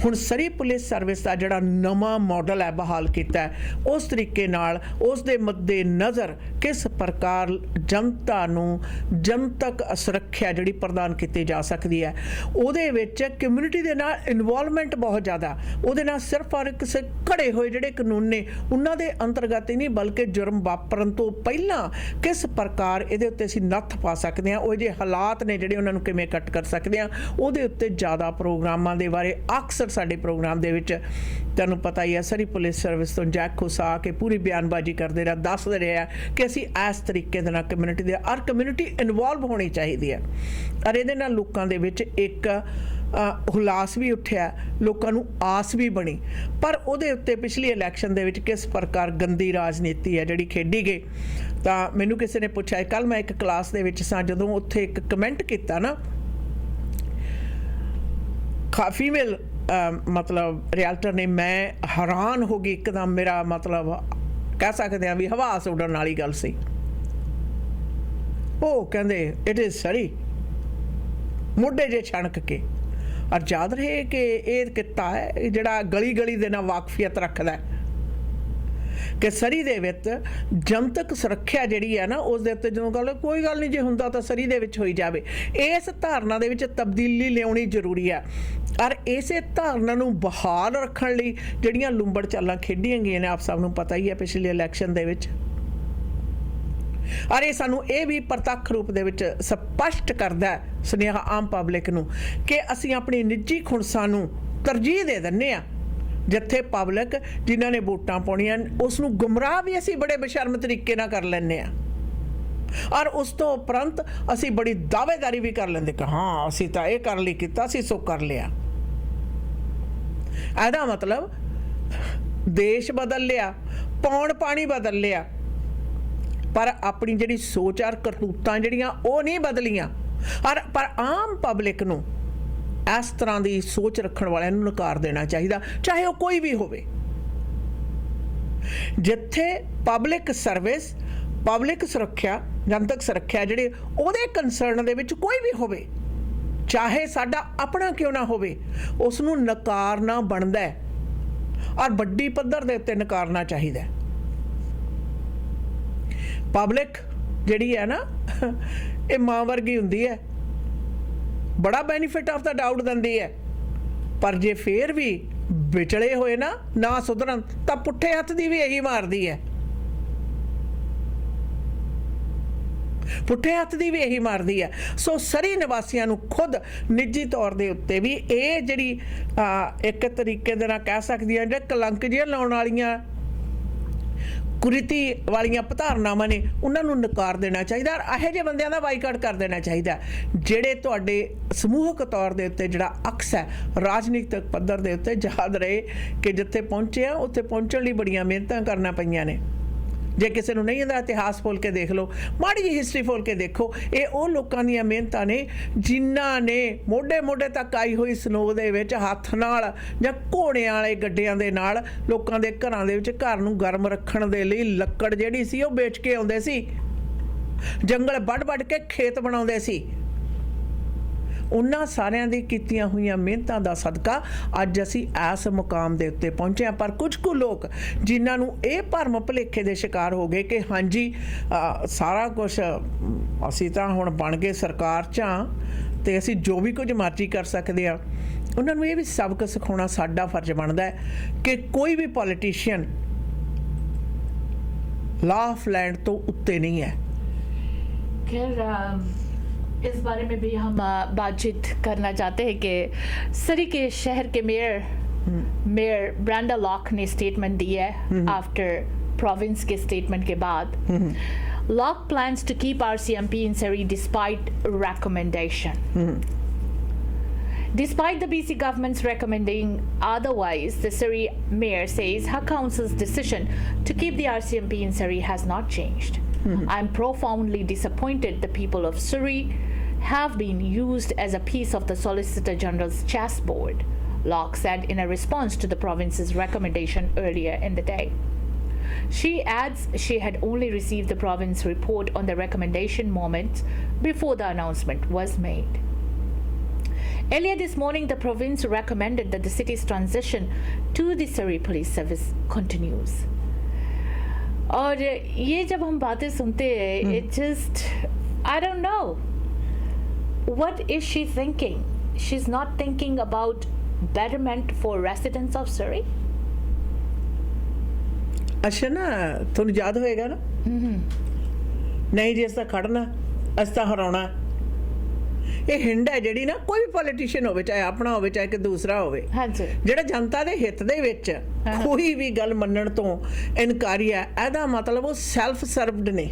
ਹੁਣ ਸਰੀ ਪੁਲਿਸ ਸਰਵਿਸ ਦਾ ਜਿਹੜਾ ਨਵਾਂ ਮਾਡਲ ਹੈ ਬਹਾਲ ਕੀਤਾ ਹੈ, ਉਸ ਤਰੀਕੇ ਨਾਲ ਉਸ ਦੇ ਮੱਦੇ ਨਜ਼ਰ ਕਿਸ ਪ੍ਰਕਾਰ ਜਨਤਾ ਨੂੰ ਜਨਤਕ ਸੁਰੱਖਿਆ ਜਿਹੜੀ ਪ੍ਰਦਾਨ ਕੀਤੀ ਜਾ ਸਕਦੀ ਹੈ, ਉਹਦੇ ਵਿੱਚ ਕਮਿਊਨਿਟੀ ਦੇ ਨਾਲ ਇਨਵੋਲਵਮੈਂਟ ਬਹੁਤ ਜ਼ਿਆਦਾ, ਉਹਦੇ ਨਾਲ ਸਿਰਫ ਔਰ ਕਿਸੇ ਘੜੇ ਹੋਏ ਜਿਹੜੇ ਕਾਨੂੰਨ ਨੇ ਉਹਨਾਂ ਦੇ ਅੰਤਰਗਤ ਹੀ ਨਹੀਂ ਬਲਕਿ ਜੁਰਮ ਵਾਪਰਨ ਤੋਂ ਪਹਿਲਾਂ ਕਿਸ ਪ੍ਰਕਾਰ ਇਹਦੇ ਉੱਤੇ ਅਸੀਂ ਨੱਥ ਪਾ ਸਕਦੇ ਹਾਂ, ਉਹ ਜਿਹੇ ਹਾਲਾਤ ਨੇ ਜਿਹੜੇ ਉਹਨਾਂ ਨੂੰ ਕਿਵੇਂ ਕੱਟ ਕਰ ਸਕਦੇ ਹਾਂ, ਉਹਦੇ ਉੱਤੇ ਜ਼ਿਆਦਾ ਪ੍ਰੋਗਰਾਮਾਂ ਦੇ ਬਾਰੇ ਅਕਸਰ ਸਾਡੇ ਪ੍ਰੋਗਰਾਮ ਦੇ ਵਿੱਚ ਤੁਹਾਨੂੰ ਪਤਾ ਹੀ ਹੈ ਸਰੀ ਪੁਲਿਸ ਸਰਵਿਸ ਤੋਂ ਜੈਕ ਖੁਸਾ ਕੇ ਪੂਰੀ ਬਿਆਨਬਾਜ਼ੀ ਕਰਦੇ ਰਿਹਾ, ਦੱਸਦੇ ਰਿਹਾ ਕਿ ਅਸੀਂ ਇਸ ਤਰੀਕੇ ਦੇ ਨਾਲ ਕਮਿਊਨਿਟੀ ਦੇ ਔਰ ਕਮਿਊਨਿਟੀ ਇਨਵੋਲਵ ਹੋਣੀ ਚਾਹੀਦੀ ਹੈ। ਔਰ ਇਹਦੇ ਨਾਲ ਲੋਕਾਂ ਦੇ ਵਿੱਚ ਇੱਕ ਹੁਲਾਸ ਵੀ ਉੱਠਿਆ, ਲੋਕਾਂ ਨੂੰ ਆਸ ਵੀ ਬਣੀ। ਪਰ ਉਹਦੇ ਉੱਤੇ ਪਿਛਲੀ ਇਲੈਕਸ਼ਨ ਦੇ ਵਿੱਚ ਕਿਸ ਪ੍ਰਕਾਰ ਗੰਦੀ ਰਾਜਨੀਤੀ ਹੈ ਜਿਹੜੀ ਖੇਡੀ ਗਈ। ਤਾਂ ਮੈਨੂੰ ਕਿਸੇ ਨੇ ਪੁੱਛਿਆ, ਕੱਲ ਮੈਂ ਇੱਕ ਕਲਾਸ ਦੇ ਵਿੱਚ ਸਾਂ, ਜਦੋਂ ਉੱਥੇ ਇੱਕ ਕਮੈਂਟ ਕੀਤਾ ਨਾ ਫੀਮੇਲ ਮਤਲਬ ਰਿਐਲਟਰ ਨੇ, ਮੈਂ ਹੈਰਾਨ ਹੋ ਗਈ ਇੱਕਦਮ। ਮੇਰਾ ਮਤਲਬ ਕਹਿ ਸਕਦੇ ਹਾਂ ਵੀ ਹਵਾਸ ਉੱਡਣ ਵਾਲੀ ਗੱਲ ਸੀ। ਉਹ ਕਹਿੰਦੇ ਇਟ ਇਜ਼ ਸਰੀ, ਮੋਢੇ ਜੇ ਛਣਕ ਕੇ। ਔਰ ਯਾਦ ਰਹੇ ਕਿ ਇਹ ਕਿੱਤਾ ਹੈ ਜਿਹੜਾ ਗਲੀ ਗਲੀ ਦੇ ਨਾਲ ਵਾਕਫੀਅਤ ਰੱਖਦਾ ਹੈ ਕਿ ਸਰੀ ਦੇ ਵਿੱਚ ਜਨਤਕ ਸੁਰੱਖਿਆ ਜਿਹੜੀ ਹੈ ਨਾ ਉਸ ਦੇ ਉੱਤੇ ਜਦੋਂ ਕੋਈ ਗੱਲ ਨਹੀਂ, ਜੇ ਹੁੰਦਾ ਤਾਂ ਸਰੀ ਦੇ ਵਿੱਚ ਹੋਈ ਜਾਵੇ। ਇਸ ਧਾਰਨਾ ਦੇ ਵਿੱਚ ਤਬਦੀਲੀ ਲਿਆਉਣੀ ਜ਼ਰੂਰੀ ਹੈ। ਔਰ ਇਸੇ ਧਾਰਨਾ ਨੂੰ ਬਹਾਲ ਰੱਖਣ ਲਈ ਜਿਹੜੀਆਂ ਲੁੰਬੜ ਚਾਲਾਂ ਖੇਡੀਆਂ ਗਈਆਂ ਨੇ, ਆਪ ਸਭ ਨੂੰ ਪਤਾ ਹੀ ਹੈ ਪਿਛਲੇ ਇਲੈਕਸ਼ਨ ਦੇ ਵਿੱਚ। ਔਰ ਇਹ ਸਾਨੂੰ ਇਹ ਵੀ ਪ੍ਰਤੱਖ ਰੂਪ ਦੇ ਵਿੱਚ ਸਪਸ਼ਟ ਕਰਦਾ ਸੁਨੇਹਾ ਆਮ ਪਬਲਿਕ ਨੂੰ ਕਿ ਅਸੀਂ ਆਪਣੀ ਨਿੱਜੀ ਖੁਣਸਾਂ ਨੂੰ ਤਰਜੀਹ ਦੇ ਦਿੰਦੇ ਹਾਂ, ਜਿੱਥੇ ਪਬਲਿਕ ਜਿਨ੍ਹਾਂ ਨੇ ਵੋਟਾਂ ਪਾਉਣੀਆਂ ਉਸ ਨੂੰ ਗੁੰਮਰਾਹ ਵੀ ਅਸੀਂ ਬੜੇ ਬੇਸ਼ਰਮ ਤਰੀਕੇ ਨਾਲ ਕਰ ਲੈਂਦੇ ਹਾਂ। ਔਰ ਉਸ ਤੋਂ ਉਪਰੰਤ ਅਸੀਂ ਬੜੀ ਦਾਅਵੇਦਾਰੀ ਵੀ ਕਰ ਲੈਂਦੇ ਕਿ ਹਾਂ ਅਸੀਂ ਤਾਂ ਇਹ ਕਰ ਲਈ ਕੀਤਾ, ਅਸੀਂ ਸੋ ਕਰ ਲਿਆ। ਇਹਦਾ ਮਤਲਬ ਦੇਸ਼ ਬਦਲ ਲਿਆ, ਪੌਣ ਪਾਣੀ ਬਦਲ ਲਿਆ, ਪਰ ਆਪਣੀ ਜਿਹੜੀ ਸੋਚ ਔਰ ਕਰਤੂਤਾਂ ਜਿਹੜੀਆਂ ਉਹ ਨਹੀਂ ਬਦਲੀਆਂ। ਪਰ ਆਮ ਪਬਲਿਕ ਨੂੰ ਇਸ ਤਰ੍ਹਾਂ ਦੀ ਸੋਚ ਰੱਖਣ ਵਾਲਿਆਂ ਨੂੰ ਨਕਾਰ ਦੇਣਾ ਚਾਹੀਦਾ, ਚਾਹੇ ਉਹ ਕੋਈ ਵੀ ਹੋਵੇ। ਜਿੱਥੇ ਪਬਲਿਕ ਸਰਵਿਸ, ਪਬਲਿਕ ਸੁਰੱਖਿਆ, ਜਨਤਕ ਸੁਰੱਖਿਆ ਜਿਹੜੇ ਉਹਦੇ ਕੰਸਰਨ ਦੇ ਵਿੱਚ ਕੋਈ ਵੀ ਹੋਵੇ, ਚਾਹੇ ਸਾਡਾ ਆਪਣਾ ਕਿਉਂ ਨਾ ਹੋਵੇ, ਉਸ ਨੂੰ ਨਕਾਰਨਾ ਬਣਦਾ ਹੈ ਔਰ ਵੱਡੀ ਪੱਧਰ ਦੇ ਉੱਤੇ ਨਕਾਰਨਾ ਚਾਹੀਦਾ। ਪਬਲਿਕ ਜਿਹੜੀ ਹੈ ਨਾ ਇਹ ਮਾਂ ਵਰਗੀ ਹੁੰਦੀ ਹੈ, ਬੜਾ ਬੈਨੀਫਿਟ ਆਫ ਦਾ ਡਾਊਟ ਦਿੰਦੀ ਹੈ, ਪਰ ਜੇ ਫੇਰ ਵੀ ਵਿਚਲੇ ਹੋਏ ਨਾ ਸੁਧਰਨ ਤਾਂ ਪੁੱਠੇ ਹੱਥ ਦੀ ਵੀ ਇਹੀ ਮਾਰਦੀ ਹੈ, ਪੁੱਠੇ ਹੱਥ ਦੀ ਵੀ ਇਹੀ ਮਾਰਦੀ ਹੈ। ਸੋ ਸਰੀ ਨਿਵਾਸੀਆਂ ਨੂੰ ਖੁਦ ਨਿੱਜੀ ਤੌਰ ਦੇ ਉੱਤੇ ਵੀ ਇਹ ਜਿਹੜੀ ਇੱਕ ਤਰੀਕੇ ਦੇ ਨਾਲ ਕਹਿ ਸਕਦੀ ਹਾਂ ਜਿਹੜੇ ਕਲੰਕ ਜਿਹੀਆਂ ਲਾਉਣ ਵਾਲੀਆਂ ਕੁਰੀਤੀ ਵਾਲੀਆਂ ਧਾਰਨਾਵਾਂ ਨੇ ਉਹਨਾਂ ਨੂੰ ਨਕਾਰ ਦੇਣਾ ਚਾਹੀਦਾ। ਇਹੋ ਜਿਹੇ ਬੰਦਿਆਂ ਦਾ ਬਾਈਕਾਟ ਕਰ ਦੇਣਾ ਚਾਹੀਦਾ ਜਿਹੜੇ ਤੁਹਾਡੇ ਸਮੂਹਕ ਤੌਰ ਦੇ ਉੱਤੇ ਜਿਹੜਾ ਅਕਸ ਹੈ ਰਾਜਨੀਤਿਕ ਪੱਧਰ ਦੇ ਉੱਤੇ। ਯਾਦ ਰਹੇ ਕਿ ਜਿੱਥੇ ਪਹੁੰਚੇ ਆ ਉੱਥੇ ਪਹੁੰਚਣ ਲਈ ਬੜੀਆਂ ਮਿਹਨਤਾਂ ਕਰਨਾ ਪਈਆਂ ਨੇ। ਜੇ ਕਿਸੇ ਨੂੰ ਨਹੀਂ ਆਉਂਦਾ ਇਤਿਹਾਸ ਫੋਲ ਕੇ ਦੇਖ ਲਓ, ਮਾੜੀ ਜਿਹੀ ਹਿਸਟਰੀ ਫੋਲ ਕੇ ਦੇਖੋ। ਇਹ ਉਹ ਲੋਕਾਂ ਦੀਆਂ ਮਿਹਨਤਾਂ ਨੇ ਜਿਨ੍ਹਾਂ ਨੇ ਮੋਢੇ ਮੋਢੇ ਤੱਕ ਆਈ ਹੋਈ ਸਨੋ ਦੇ ਵਿੱਚ ਹੱਥ ਨਾਲ ਜਾਂ ਘੋੜਿਆਂ ਵਾਲੇ ਗੱਡਿਆਂ ਦੇ ਨਾਲ ਲੋਕਾਂ ਦੇ ਘਰਾਂ ਦੇ ਵਿੱਚ ਘਰ ਨੂੰ ਗਰਮ ਰੱਖਣ ਦੇ ਲਈ ਲੱਕੜ ਜਿਹੜੀ ਸੀ ਉਹ ਵੇਚ ਕੇ ਆਉਂਦੇ ਸੀ, ਜੰਗਲ ਵੱਢ ਕੇ ਖੇਤ ਬਣਾਉਂਦੇ ਸੀ। ਉਹਨਾਂ ਸਾਰਿਆਂ ਦੀ ਕੀਤੀਆਂ ਹੋਈਆਂ ਮਿਹਨਤਾਂ ਦਾ ਸਦਕਾ ਅੱਜ ਅਸੀਂ ਇਸ ਮੁਕਾਮ ਦੇ ਉੱਤੇ ਪਹੁੰਚੇ ਹਾਂ। ਪਰ ਕੁਝ ਕੁ ਲੋਕ ਜਿਨ੍ਹਾਂ ਨੂੰ ਇਹ ਭਰਮ ਭੁਲੇਖੇ ਦੇ ਸ਼ਿਕਾਰ ਹੋ ਗਏ ਕਿ ਹਾਂਜੀ ਸਾਰਾ ਕੁਝ ਅਸੀਂ ਤਾਂ ਹੁਣ ਬਣ ਗਏ ਸਰਕਾਰ 'ਚ ਹਾਂ ਤੇ ਅਸੀਂ ਜੋ ਵੀ ਕੁਝ ਮਰਜ਼ੀ ਕਰ ਸਕਦੇ ਹਾਂ, ਉਹਨਾਂ ਨੂੰ ਇਹ ਵੀ ਸਬਕ ਸਿਖਾਉਣਾ ਸਾਡਾ ਫਰਜ਼ ਬਣਦਾ ਹੈ ਕਿ ਕੋਈ ਵੀ ਪੋਲੀਟੀਸ਼ੀਅਨ ਲਾ ਆਫ ਲੈਂਡ ਤੋਂ ਉੱਤੇ नहीं है। खैर इस बारे में भी हम बातचीत करना चाहते हैं कि सरी के शहर के मेयर ब्रांडा लॉक ने स्टेटमेंट दी है आफ्टर प्रोविंस के स्टेटमेंट के बाद। Locke plans to keep RCMP in Surrey despite recommendation. Despite the BC government's recommending otherwise, the Surrey mayor says her council's decision to keep the RCMP in Surrey has not changed. I'm profoundly disappointed the people of Surrey have been used as a piece of the Solicitor General's chessboard, Locke said in a response to the province's recommendation earlier in the day. She adds she had only received the province report on the recommendation moments before the announcement was made. Earlier this morning, the province recommended that the city's transition to the Surrey Police Service continues. और ये जब हम बातें सुनते हैं, it just, I don't know, what is she thinking? She's not thinking about betterment for residents of Surrey? ਅੱਛਾ ਨਾ ਤੁਹਾਨੂੰ ਯਾਦ ਹੋਏਗਾ ਨਾ ਨਹੀਂ ਜੀ ਅਸਾਂ ਖੜਨਾ ਅਸਾਂ ਹਰਾਉਣਾ ਇਹ ਹਿੰਡ ਹੈ ਜਿਹੜੀ ਨਾ ਕੋਈ ਵੀ ਪੋਲੀਟੀਸ਼ੀਅਨ ਹੋਵੇ ਚਾਹੇ ਆਪਣਾ ਹੋਵੇ ਚਾਹੇ ਕਿ ਦੂਸਰਾ ਹੋਵੇ ਜਿਹੜਾ ਜਨਤਾ ਦੇ ਹਿੱਤ ਦੇ ਵਿੱਚ ਕੋਈ ਵੀ ਗੱਲ ਮੰਨਣ ਤੋਂ ਇਨਕਾਰੀ ਹੈ ਇਹਦਾ ਮਤਲਬ ਉਹ ਸੈਲਫ ਸਰਵਡ ਨੇ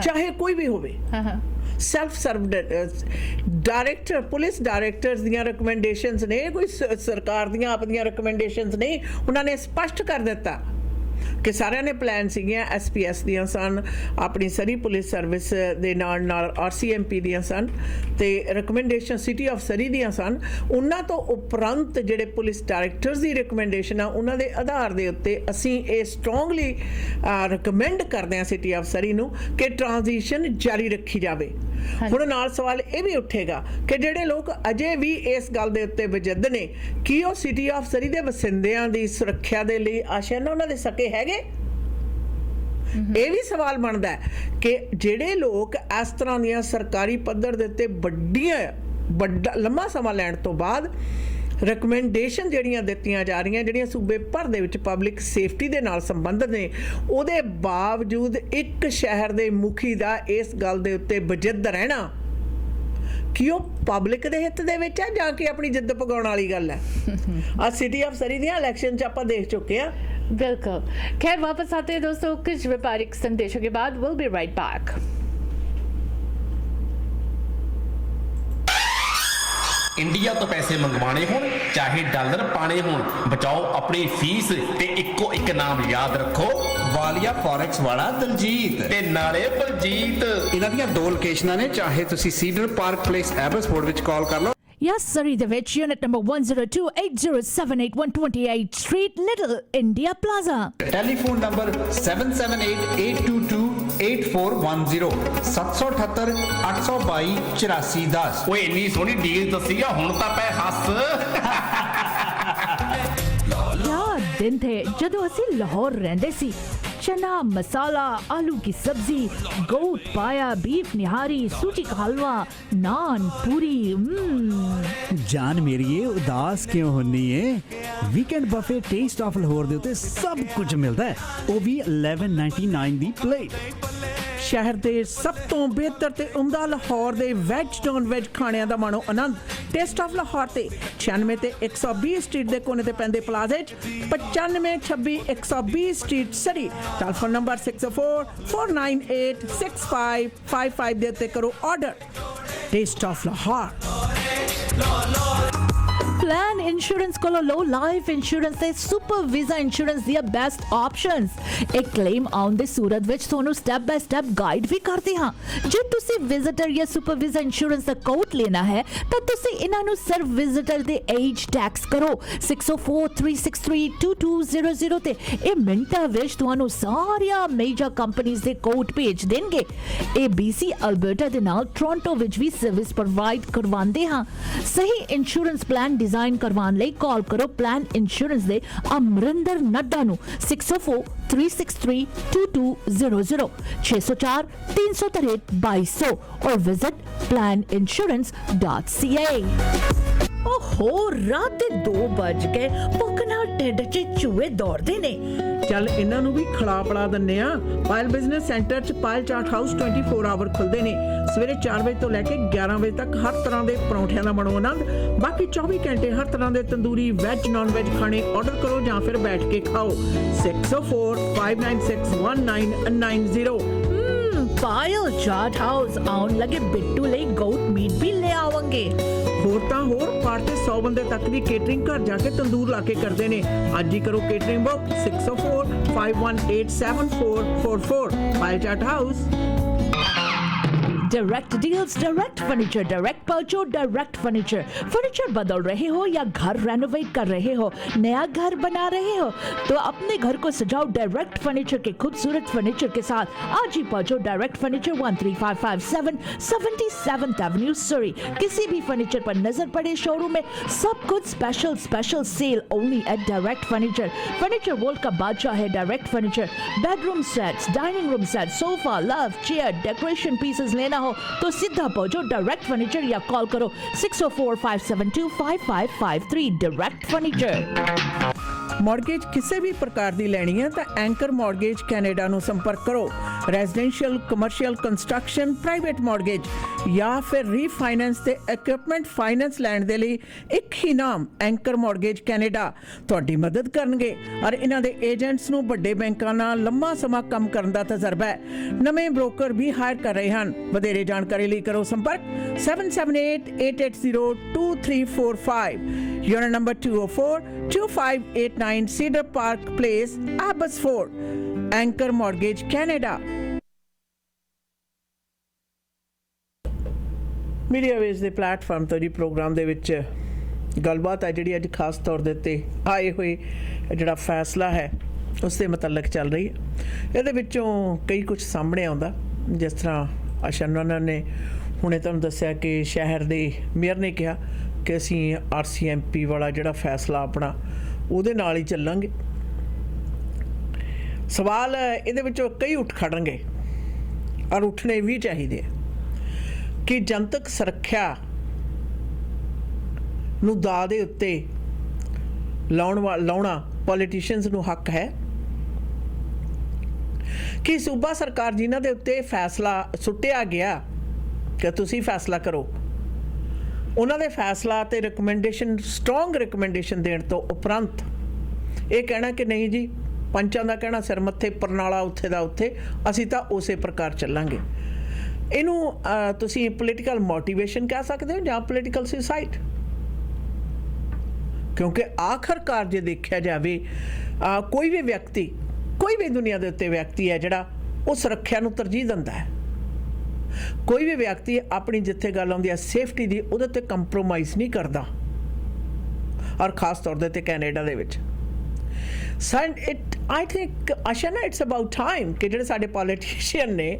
ਚਾਹੇ ਕੋਈ ਵੀ ਹੋਵੇ self served director police directors ਦੀਆਂ ਰეკਮੈਂਡੇਸ਼ਨਸ ਨੇ ਕੋਈ ਸਰਕਾਰ ਦੀਆਂ ਆਪ ਦੀਆਂ ਰეკਮੈਂਡੇਸ਼ਨਸ ਨਹੀਂ ਉਹਨਾਂ ਨੇ ਸਪਸ਼ਟ ਕਰ ਦਿੱਤਾ ਕਿ ਸਾਰਿਆਂ ਨੇ ਪਲਾਨ ਸੀਗੀਆਂ SPS ਦੀਆਂ ਸਨ ਆਪਣੀ ਸਰੀ ਪੁਲਿਸ ਸਰਵਿਸ ਦੇ ਨਾਲ RCMP ਦੀਆਂ ਸਨ ਤੇ ਰეკਮੈਂਡੇਸ਼ਨ ਸਿਟੀ ਆਫ ਸਰੀ ਦੀਆਂ ਸਨ ਉਹਨਾਂ ਤੋਂ ਉਪਰੰਤ ਜਿਹੜੇ ਪੁਲਿਸ ਡਾਇਰੈਕਟਰਸ ਦੀ ਰეკਮੈਂਡੇਸ਼ਨ ਆ ਉਹਨਾਂ ਦੇ ਆਧਾਰ ਦੇ ਉੱਤੇ ਅਸੀਂ ਇਹ ਸਟਰੋਂਗਲੀ ਰეკਮੈਂਡ ਕਰਦੇ ਹਾਂ ਸਿਟੀ ਆਫ ਸਰੀ ਨੂੰ ਕਿ ਟ੍ਰਾਂਜੀਸ਼ਨ ਜਾਰੀ ਰੱਖੀ ਜਾਵੇ। ਹੁਣ ਨਾਲ ਸਵਾਲ ਇਹ ਵੀ ਉੱਠੇਗਾ ਕਿ ਜਿਹੜੇ ਲੋਕ ਅਜੇ ਵੀ ਇਸ ਗੱਲ ਦੇ ਉੱਤੇ ਵਜਦ ਨੇ ਕੀ ਉਹ ਸਿਟੀ ਆਫ ਸਰੀ ਦੇ ਵਸਿੰਦਿਆਂ ਦੀ ਸੁਰੱਖਿਆ ਦੇ ਲਈ ਆਸ਼ਾਨਾ ਉਹਨਾਂ ਦੇ ਸਕੇ ਹੈਗੇ? ਇਹ ਵੀ ਸਵਾਲ ਬਣਦਾ ਹੈ ਕਿ ਜਿਹੜੇ ਲੋਕ ਇਸ ਤਰ੍ਹਾਂ ਦੀਆਂ ਸਰਕਾਰੀ ਪੱਧਰ ਦੇ ਉੱਤੇ ਵੱਡਾ ਲੰਮਾ ਸਮਾਂ ਲੈਣ ਤੋਂ ਬਾਅਦ ਰეკਮੈਂਡੇਸ਼ਨ ਜਿਹੜੀਆਂ ਦਿੱਤੀਆਂ ਜਾ ਰਹੀਆਂ ਜਿਹੜੀਆਂ ਸੂਬੇ ਭਰ ਦੇ ਵਿੱਚ ਪਬਲਿਕ ਸੇਫਟੀ ਦੇ ਨਾਲ ਸੰਬੰਧਿਤ ਨੇ ਉਹਦੇ ਬਾਵਜੂਦ ਇੱਕ ਸ਼ਹਿਰ ਦੇ ਮੁਖੀ ਦਾ ਇਸ ਗੱਲ ਦੇ ਉੱਤੇ ਵਜਦ ਰਹਿਣਾ ਕਿ ਉਹ ਪਬਲਿਕ ਦੇ ਹਿੱਤ ਦੇ ਵਿੱਚ ਹੈ ਜਾਂ ਕਿ ਆਪਣੀ ਜਿੱਦ ਪਗਾਉਣ ਵਾਲੀ ਗੱਲ ਹੈ। ਆ ਸਿਟੀ ਆਫ ਸਰੀ ਦੀਆਂ ਇਲੈਕਸ਼ਨ 'ਚ ਆਪਾਂ ਦੇਖ ਚੁੱਕੇ ਆ। बिल्कुल। खैर वापस आते हैं दोस्तों कुछ व्यापारिक संदेशों के बाद। Will be right back. India तो पैसे मंगवाने होण चाहे डॉलर पाने होण बचाओ अपनी फीस ते इक्को एक नाम याद रखो ਵਾਲੀਆ ਫੋਰੈਕਸ ਵਾਲਾ ਦਲਜੀਤ ਤੇ ਨਾਲੇ ਬਲਜੀਤ। ਇਹਨਾਂ ਦੀਆਂ ਦੋ ਲੋਕੇਸ਼ਨਾਂ ਨੇ ਚਾਹੇ ਤੁਸੀਂ ਸੀਡਰ ਪਾਰਕ ਪਲੇਸ ਐਬਸਫੋਰਡ ਵਿੱਚ ਕਾਲ ਕਰ ਲਓ Yes, Surrey the Witch, unit number 102 8078 128 Street, Little India Plaza. Telephone number 7788228410 778 822 8410। ਓਏ ਇੰਨੀ ਸੋਹਣੀ ਡੀਲ ਦੱਸੀ ਆ ਹੁਣ ਤਾਂ ਪੈ ਹੱਸ। ਯਾਰ ਦਿਨ ਥੇ ਜਦੋਂ ਅਸੀਂ ਲਾਹੌਰ ਰਹਿੰਦੇ ਸੀ चना मसाला आलू की सब्जी गोट पाया बीफ निहारी सूजी का हलवा नान पूरी जान मेरिए उदास क्यों होनी है weekend buffet taste of Lahore दे उत्ते सब कुछ मिलता है वो भी 1199 दी प्लेट। ਸ਼ਹਿਰ ਦੇ ਸਭ ਤੋਂ ਬਿਹਤਰ ਤੇ ਉਮਦਾ ਲਾਹੌਰ ਦੇ ਵੈਜ ਨੌਨ ਵੈਜ ਖਾਣਿਆਂ ਦਾ ਮਾਣੋ ਆਨੰਦ ਟੇਸਟ ਆਫ ਲਾਹੌਰ ਤੇ 96 ਤੇ 120 ਸਟਰੀਟ ਦੇ ਕੋਨੇ ਤੇ ਪੈਂਦੇ ਪਲਾਜ਼ੇ 'ਚ 95 26 120 ਸਟਰੀਟ ਸਰੀ। ਟੈਲੀਫੋਨ ਨੰਬਰ 604-498-6555 ਦੇ ਉੱਤੇ ਕਰੋ order. Taste of Lahore. Plan Insurance ਕੋਲੋਂ ਲਓ ਲਾਈਫ ਇੰਸ਼ੋਰੈਂਸ ਤੇ ਸੁਪਰ ਵੀਜ਼ਾ ਇੰਸ਼ੋਰੈਂਸ ਦੀਆਂ ਬੈਸਟ ਆਪਸ਼ਨਸ। ਇੱਕ ਕਲੇਮ ਆਉਣ ਦੀ ਸੂਰਤ ਵਿੱਚ ਤੁਹਾਨੂੰ ਸਟੈਪ ਬਾय ਸਟੈਪ ਗਾਈਡ ਵੀ ਕਰਦੇ ਹਾਂ। ਜੇ ਤੁਸੀਂ ਵਿਜ਼ਿਟਰ ਜਾਂ ਸੁਪਰ ਵੀਜ਼ਾ ਇੰਸ਼ੋਰੈਂਸ ਦਾ ਕੋਟ ਲੈਣਾ ਹੈ ਤਾਂ ਤੁਸੀਂ ਇਹਨਾਂ ਨੂੰ ਸਿਰਫ ਵਿਜ਼ਿਟਰ ਦੇ ਏਜ ਟੈਕਸ ਕਰੋ 6043632200 ਤੇ ਇਹ ਮਿੰਟਾਂ ਵਿੱਚ ਤੁਹਾਨੂੰ ਸਾਰੀਆਂ ਮੇਜਰ ਕੰਪਨੀਆਂ ਦੇ ਕੋਟ ਭੇਜ ਦੇਣਗੇ। ਇਹ BC ਅਲਬਰਟਾ ਦੇ ਨਾਲ ਟੋਰਾਂਟੋ ਵਿੱਚ ਵੀ ਸਰਵਿਸ ਪ੍ਰੋਵਾਈਡ ਕਰਵਾਉਂਦੇ ਹਾਂ। ਸਹੀ ਇੰਸ਼ੋਰੈਂਸ ਪਲਾਨ ਡਿਜ਼ਾਈਨ ਕਰਵਾਉਣ ਲਈ ਕਾਲ ਕਰੋ ਪਲਾਨ ਇੰਸ਼ੋਰੈਂਸ ਦੇ ਅਮਰਿੰਦਰ ਨੱਡਾ ਨੂੰ 6043632200 604-363-2200 और विजिट planinsurance.ca। ਓਹੋ ਰਾਤ ਦੇ 2 ਵੱਜ ਗਏ, ਭੁੱਖ ਨਾਲ ਢਿੱਡ 'ਚ ਚੂਹੇ ਦੌੜਦੇ ਨੇ। ਚੱਲ ਇਹਨਾਂ ਨੂੰ ਵੀ ਖਿਲਾ ਪਿਲਾ ਦਿੰਨੇ ਆ। ਪਾਇਲ ਬਿਜ਼ਨਸ ਸੈਂਟਰ 'ਚ ਪਾਇਲ ਚਾਟ ਹਾਊਸ 24 ਆਵਰ ਖੁੱਲਦੇ ਨੇ। ਸਵੇਰੇ 4 ਵਜੇ ਤੋਂ ਲੈ ਕੇ 11 ਵਜੇ ਤੱਕ ਹਰ ਤਰ੍ਹਾਂ ਦੇ ਪਰੌਂਠਿਆਂ ਦਾ ਬਣੋ ਆਨੰਦ। ਬਾਕੀ 24 ਘੰਟੇ ਹਰ ਤਰ੍ਹਾਂ ਦੇ ਤੰਦੂਰੀ ਵੈਜ ਨਾਨ ਵੈਜ ਖਾਣੇ ਆਰਡਰ ਕਰੋ ਜਾਂ ਫਿਰ ਬੈਠ ਕੇ ਖਾਓ। 6045961990। ਪਾਇਲ ਚਾਟ ਹਾਊਸ ਆਉਣ ਲੱਗੇ ਬਿੱਟੂ ਲਈ ਗੋਟ ਮੀਟ ਵੀ ਲੈ ਆਵਾਂਗੇ। ਹੋਰ ਤਾਂ ਹੋਰ ਪਾਰਟੀ 100 ਬੰਦੇ ਤੱਕ ਦੀ ਕੇਟਰਿੰਗ ਘਰ ਜਾ ਕੇ ਤੰਦੂਰ ਲਾ ਕੇ ਕਰਦੇ ਨੇ। ਅੱਜ ਹੀ ਕਰੋ catering book 6045187444 Payal chaat house. Direct deals, direct furniture, direct परचो, डायरेक्ट फर्नीचर बदल रहे हो या घर रेनोवेट कर रहे हो, नया घर बना रहे हो तो अपने घर को सजाओ डायरेक्ट फर्नीचर के खूबसूरत फर्नीचर के साथ। आज ही पहुंचो डायरेक्ट फर्नीचर 13557 77th एवेन्यू सरी। किसी भी फर्नीचर पर नजर पड़े शोरूम में सब कुछ special sale only at Direct furniture. Furniture world का बादशाह है Direct Furniture. Bedroom sets, dining room set, sofa, love chair, decoration pieces लेना हो तो सीधा पहुंचो डायरेक्ट फर्नीचर या कॉल करो 6045725553 डायरेक्ट फर्नीचर। ਮੌਰਗੇਜ ਕਿਸੇ ਵੀ ਪ੍ਰਕਾਰ ਦੀ ਲੈਣੀ ਹੈ ਤਾਂ ਐਂਕਰ ਮੌਰਗੇਜ ਕੈਨੇਡਾ ਨੂੰ ਸੰਪਰਕ ਕਰੋ। Residential, commercial, construction, private mortgage ਜਾਂ ਫਿਰ ਰੀਫਾਈਨੈਂਸ ਤੇ ਇਕਵਿਪਮੈਂਟ ਫਾਈਨੈਂਸ ਲੈਣ ਦੇ ਲਈ ਇੱਕ ਹੀ ਨਾਮ ਐਂਕਰ ਮੌਰਗੇਜ ਕੈਨੇਡਾ ਤੁਹਾਡੀ ਮਦਦ ਕਰਨਗੇ। ਔਰ ਇਹਨਾਂ ਦੇ ਏਜੰਟਸ ਨੂੰ ਵੱਡੇ ਬੈਂਕਾਂ ਨਾਲ ਲੰਮਾ ਸਮਾਂ ਕੰਮ ਕਰਨ ਦਾ ਤਜਰਬਾ ਹੈ। ਨਵੇਂ ਬ੍ਰੋਕਰ ਵੀ ਹਾਇਰ ਕਰ ਰਹੇ ਹਨ। ਵਧੇਰੇ ਜਾਣਕਾਰੀ ਲਈ ਕਰੋ ਸੰਪਰਕ 7788802345 unit number 204-2589 Cedar Park Place, Abbotsford. Anchor Mortgage Canada. Media ways ਦੇ ਪਲੇਟਫਾਰਮ ਤੋਂ ਜੀ ਪ੍ਰੋਗਰਾਮ ਦੇ ਵਿੱਚ ਗੱਲਬਾਤ ਹੈ ਜਿਹੜੀ ਅੱਜ ਖਾਸ ਤੌਰ ਦੇ ਉੱਤੇ ਆਏ ਹੋਏ ਜਿਹੜਾ ਫੈਸਲਾ ਹੈ ਉਸ ਦੇ ਮੁਤਲਕ ਚੱਲ ਰਹੀ ਹੈ। ਇਹਦੇ ਵਿੱਚੋਂ ਕਈ ਕੁਝ ਸਾਹਮਣੇ ਆਉਂਦਾ, ਜਿਸ ਤਰ੍ਹਾਂ ਆਸ਼ਨਾ ਨੇ ਹੁਣੇ ਤੁਹਾਨੂੰ ਦੱਸਿਆ ਕਿ ਸ਼ਹਿਰ ਦੇ ਮੇਅਰ ਨੇ ਕਿਹਾ ਕਿ ਅਸੀਂ RCMP ਵਾਲਾ ਜਿਹੜਾ ਫੈਸਲਾ ਆਪਣਾ ਉਹਦੇ ਨਾਲ ਹੀ ਚੱਲਾਂਗੇ। ਸਵਾਲ ਇਹਦੇ ਵਿੱਚੋਂ ਕਈ ਉੱਠ ਖੜਨਗੇ ਔਰ ਉੱਠਣੇ ਵੀ ਚਾਹੀਦੇ ਆ ਕਿ ਜਨਤਕ ਸੁਰੱਖਿਆ ਨੂੰ ਦਾਅ ਦੇ ਉੱਤੇ ਲਾਉਣਾ ਪੋਲੀਟੀਸ਼ੀਅਨਸ ਨੂੰ ਹੱਕ ਹੈ ਕਿ ਸੂਬਾ ਸਰਕਾਰ ਜਿਨ੍ਹਾਂ ਦੇ ਉੱਤੇ ਫੈਸਲਾ ਸੁੱਟਿਆ ਗਿਆ ਕਿ ਤੁਸੀਂ ਫੈਸਲਾ ਕਰੋ, ਉਹਨਾਂ ਦੇ ਫੈਸਲਾ ਤੇ ਰਿਕਮੈਂਡੇਸ਼ਨ, ਸਟਰੋਂਗ ਰਿਕਮੈਂਡੇਸ਼ਨ ਦੇਣ ਤੋਂ ਉਪਰੰਤ ਇਹ ਕਹਿਣਾ ਕਿ ਨਹੀਂ ਜੀ ਪੰਚਾਂ ਦਾ ਕਹਿਣਾ ਸਿਰ ਮੱਥੇ ਪਰਨਾਲਾ ਉੱਥੇ ਦਾ ਉੱਥੇ, ਅਸੀਂ ਤਾਂ ਉਸੇ ਪ੍ਰਕਾਰ ਚੱਲਾਂਗੇ। ਇਹਨੂੰ ਤੁਸੀਂ ਪੋਲੀਟੀਕਲ ਮੋਟੀਵੇਸ਼ਨ ਕਹਿ ਸਕਦੇ ਹੋ ਜਾਂ ਪੋਲੀਟੀਕਲ ਸੁਸਾਈਡ, ਕਿਉਂਕਿ ਆਖਰਕਾਰ ਜੇ ਦੇਖਿਆ ਜਾਵੇ ਕੋਈ ਵੀ ਵਿਅਕਤੀ, ਕੋਈ ਵੀ ਦੁਨੀਆ ਦੇ ਉੱਤੇ ਵਿਅਕਤੀ ਹੈ ਜਿਹੜਾ ਉਹ ਸੁਰੱਖਿਆ ਨੂੰ ਤਰਜੀਹ ਦਿੰਦਾ ਹੈ। ਕੋਈ ਵੀ ਵਿਅਕਤੀ ਆਪਣੀ ਜਿੱਥੇ ਗੱਲ ਆਉਂਦੀ ਹੈ ਸੇਫਟੀ ਦੀ, ਉਹਦੇ ਤੇ ਕੰਪਰੋਮਾਈਜ਼ ਨਹੀਂ ਕਰਦਾ। ਔਰ ਖਾਸ ਤੌਰ ਦੇ ਤੇ ਕੈਨੇਡਾ ਦੇ ਵਿੱਚ I think Ashna it's about time ਕਿ ਜਿਹੜੇ ਸਾਡੇ ਪੋਲੀਟੀਸ਼ੀਅਨ ਨੇ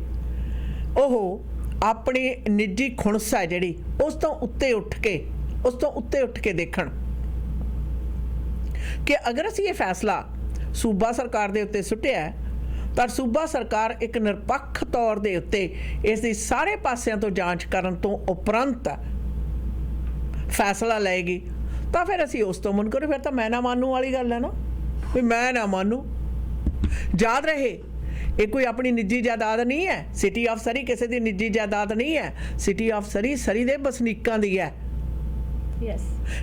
ਉਹ ਆਪਣੀ ਨਿੱਜੀ ਖੁਣਸ ਹੈ ਜਿਹੜੀ ਉਸ ਤੋਂ ਉੱਤੇ ਉੱਠ ਕੇ ਦੇਖਣ ਕਿ ਅਗਰ ਅਸੀਂ ਇਹ ਫੈਸਲਾ ਸੂਬਾ ਸਰਕਾਰ ਦੇ ਉੱਤੇ ਸੁੱਟਿਆ ਤਾਂ ਸੂਬਾ ਸਰਕਾਰ ਇੱਕ ਨਿਰਪੱਖ ਤੌਰ ਦੇ ਉੱਤੇ ਇਸ ਦੀ ਸਾਰੇ ਪਾਸਿਆਂ ਤੋਂ ਜਾਂਚ ਕਰਨ ਤੋਂ ਉਪਰੰਤ ਫੈਸਲਾ ਲਏਗੀ ਤਾਂ ਫਿਰ ਅਸੀਂ ਉਸ ਤੋਂ ਮੁਨਕਰ। ਫਿਰ ਤਾਂ ਮੈਂ ਨਾ ਮਾਨੂ ਵਾਲੀ ਗੱਲ ਹੈ ਨਾ, ਵੀ ਮੈਂ ਨਾ ਮਾਨੂ। ਯਾਦ ਰਹੇ ਇਹ ਕੋਈ ਆਪਣੀ ਨਿੱਜੀ ਜਾਇਦਾਦ ਨਹੀਂ ਹੈ। ਸਿਟੀ ਆਫ ਸਰੀ ਕਿਸੇ ਦੀ ਨਿੱਜੀ ਜਾਇਦਾਦ ਨਹੀਂ ਹੈ। ਸਿਟੀ ਆਫ ਸਰੀ ਸਰੀ ਦੇ ਵਸਨੀਕਾਂ ਦੀ ਹੈ।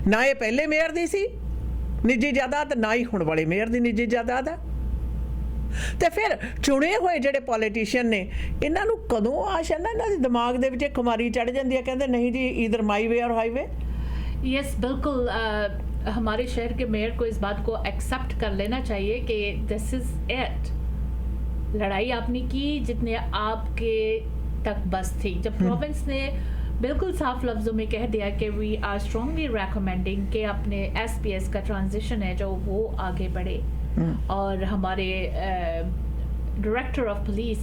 ਨਾ ਇਹ ਪਹਿਲੇ ਮੇਅਰ ਦੀ ਸੀ ਨਿੱਜੀ ਜਾਇਦਾਦ, ਨਾ ਹੀ ਹੁਣ ਵਾਲੇ ਮੇਅਰ ਦੀ ਨਿੱਜੀ ਜਾਇਦਾਦ ਹੈ। ਤੇ ਫਿਰ ਚੁਣੇ ਹੋਏ ਜਿਹੜੇ ਪੋਲੀਟੀਸ਼ੀਅਨ ਨੇ ਇਹਨਾਂ ਨੂੰ ਕਦੋਂ ਆਸ਼ਾ ਨਾ ਇਹਨਾਂ ਦੇ ਦਿਮਾਗ ਦੇ ਵਿੱਚ ਖੁਮਾਰੀ ਚੜ ਜਾਂਦੀ ਹੈ, ਕਹਿੰਦੇ ਨਹੀਂ ਜੀ ਈਦਰ ਮਾਈ ਵੇ ਔਰ ਹਾਈਵੇ। यस बिल्कुल हमारे शहर के मेयर को इस बात को एक्सेप्ट कर लेना चाहिए कि दिस इज इट। लड़ाई आपने की जितने आपके तक बस थी। जब प्रोविंस ने बिल्कुल साफ लफ्ज़ों में कह दिया कि वी आर स्ट्रांगली रेकमेंडिंग कि अपने एसपीएस का ट्रांजिशन है जो वो आगे बढ़े और हमारे डायरेक्टर ऑफ पुलिस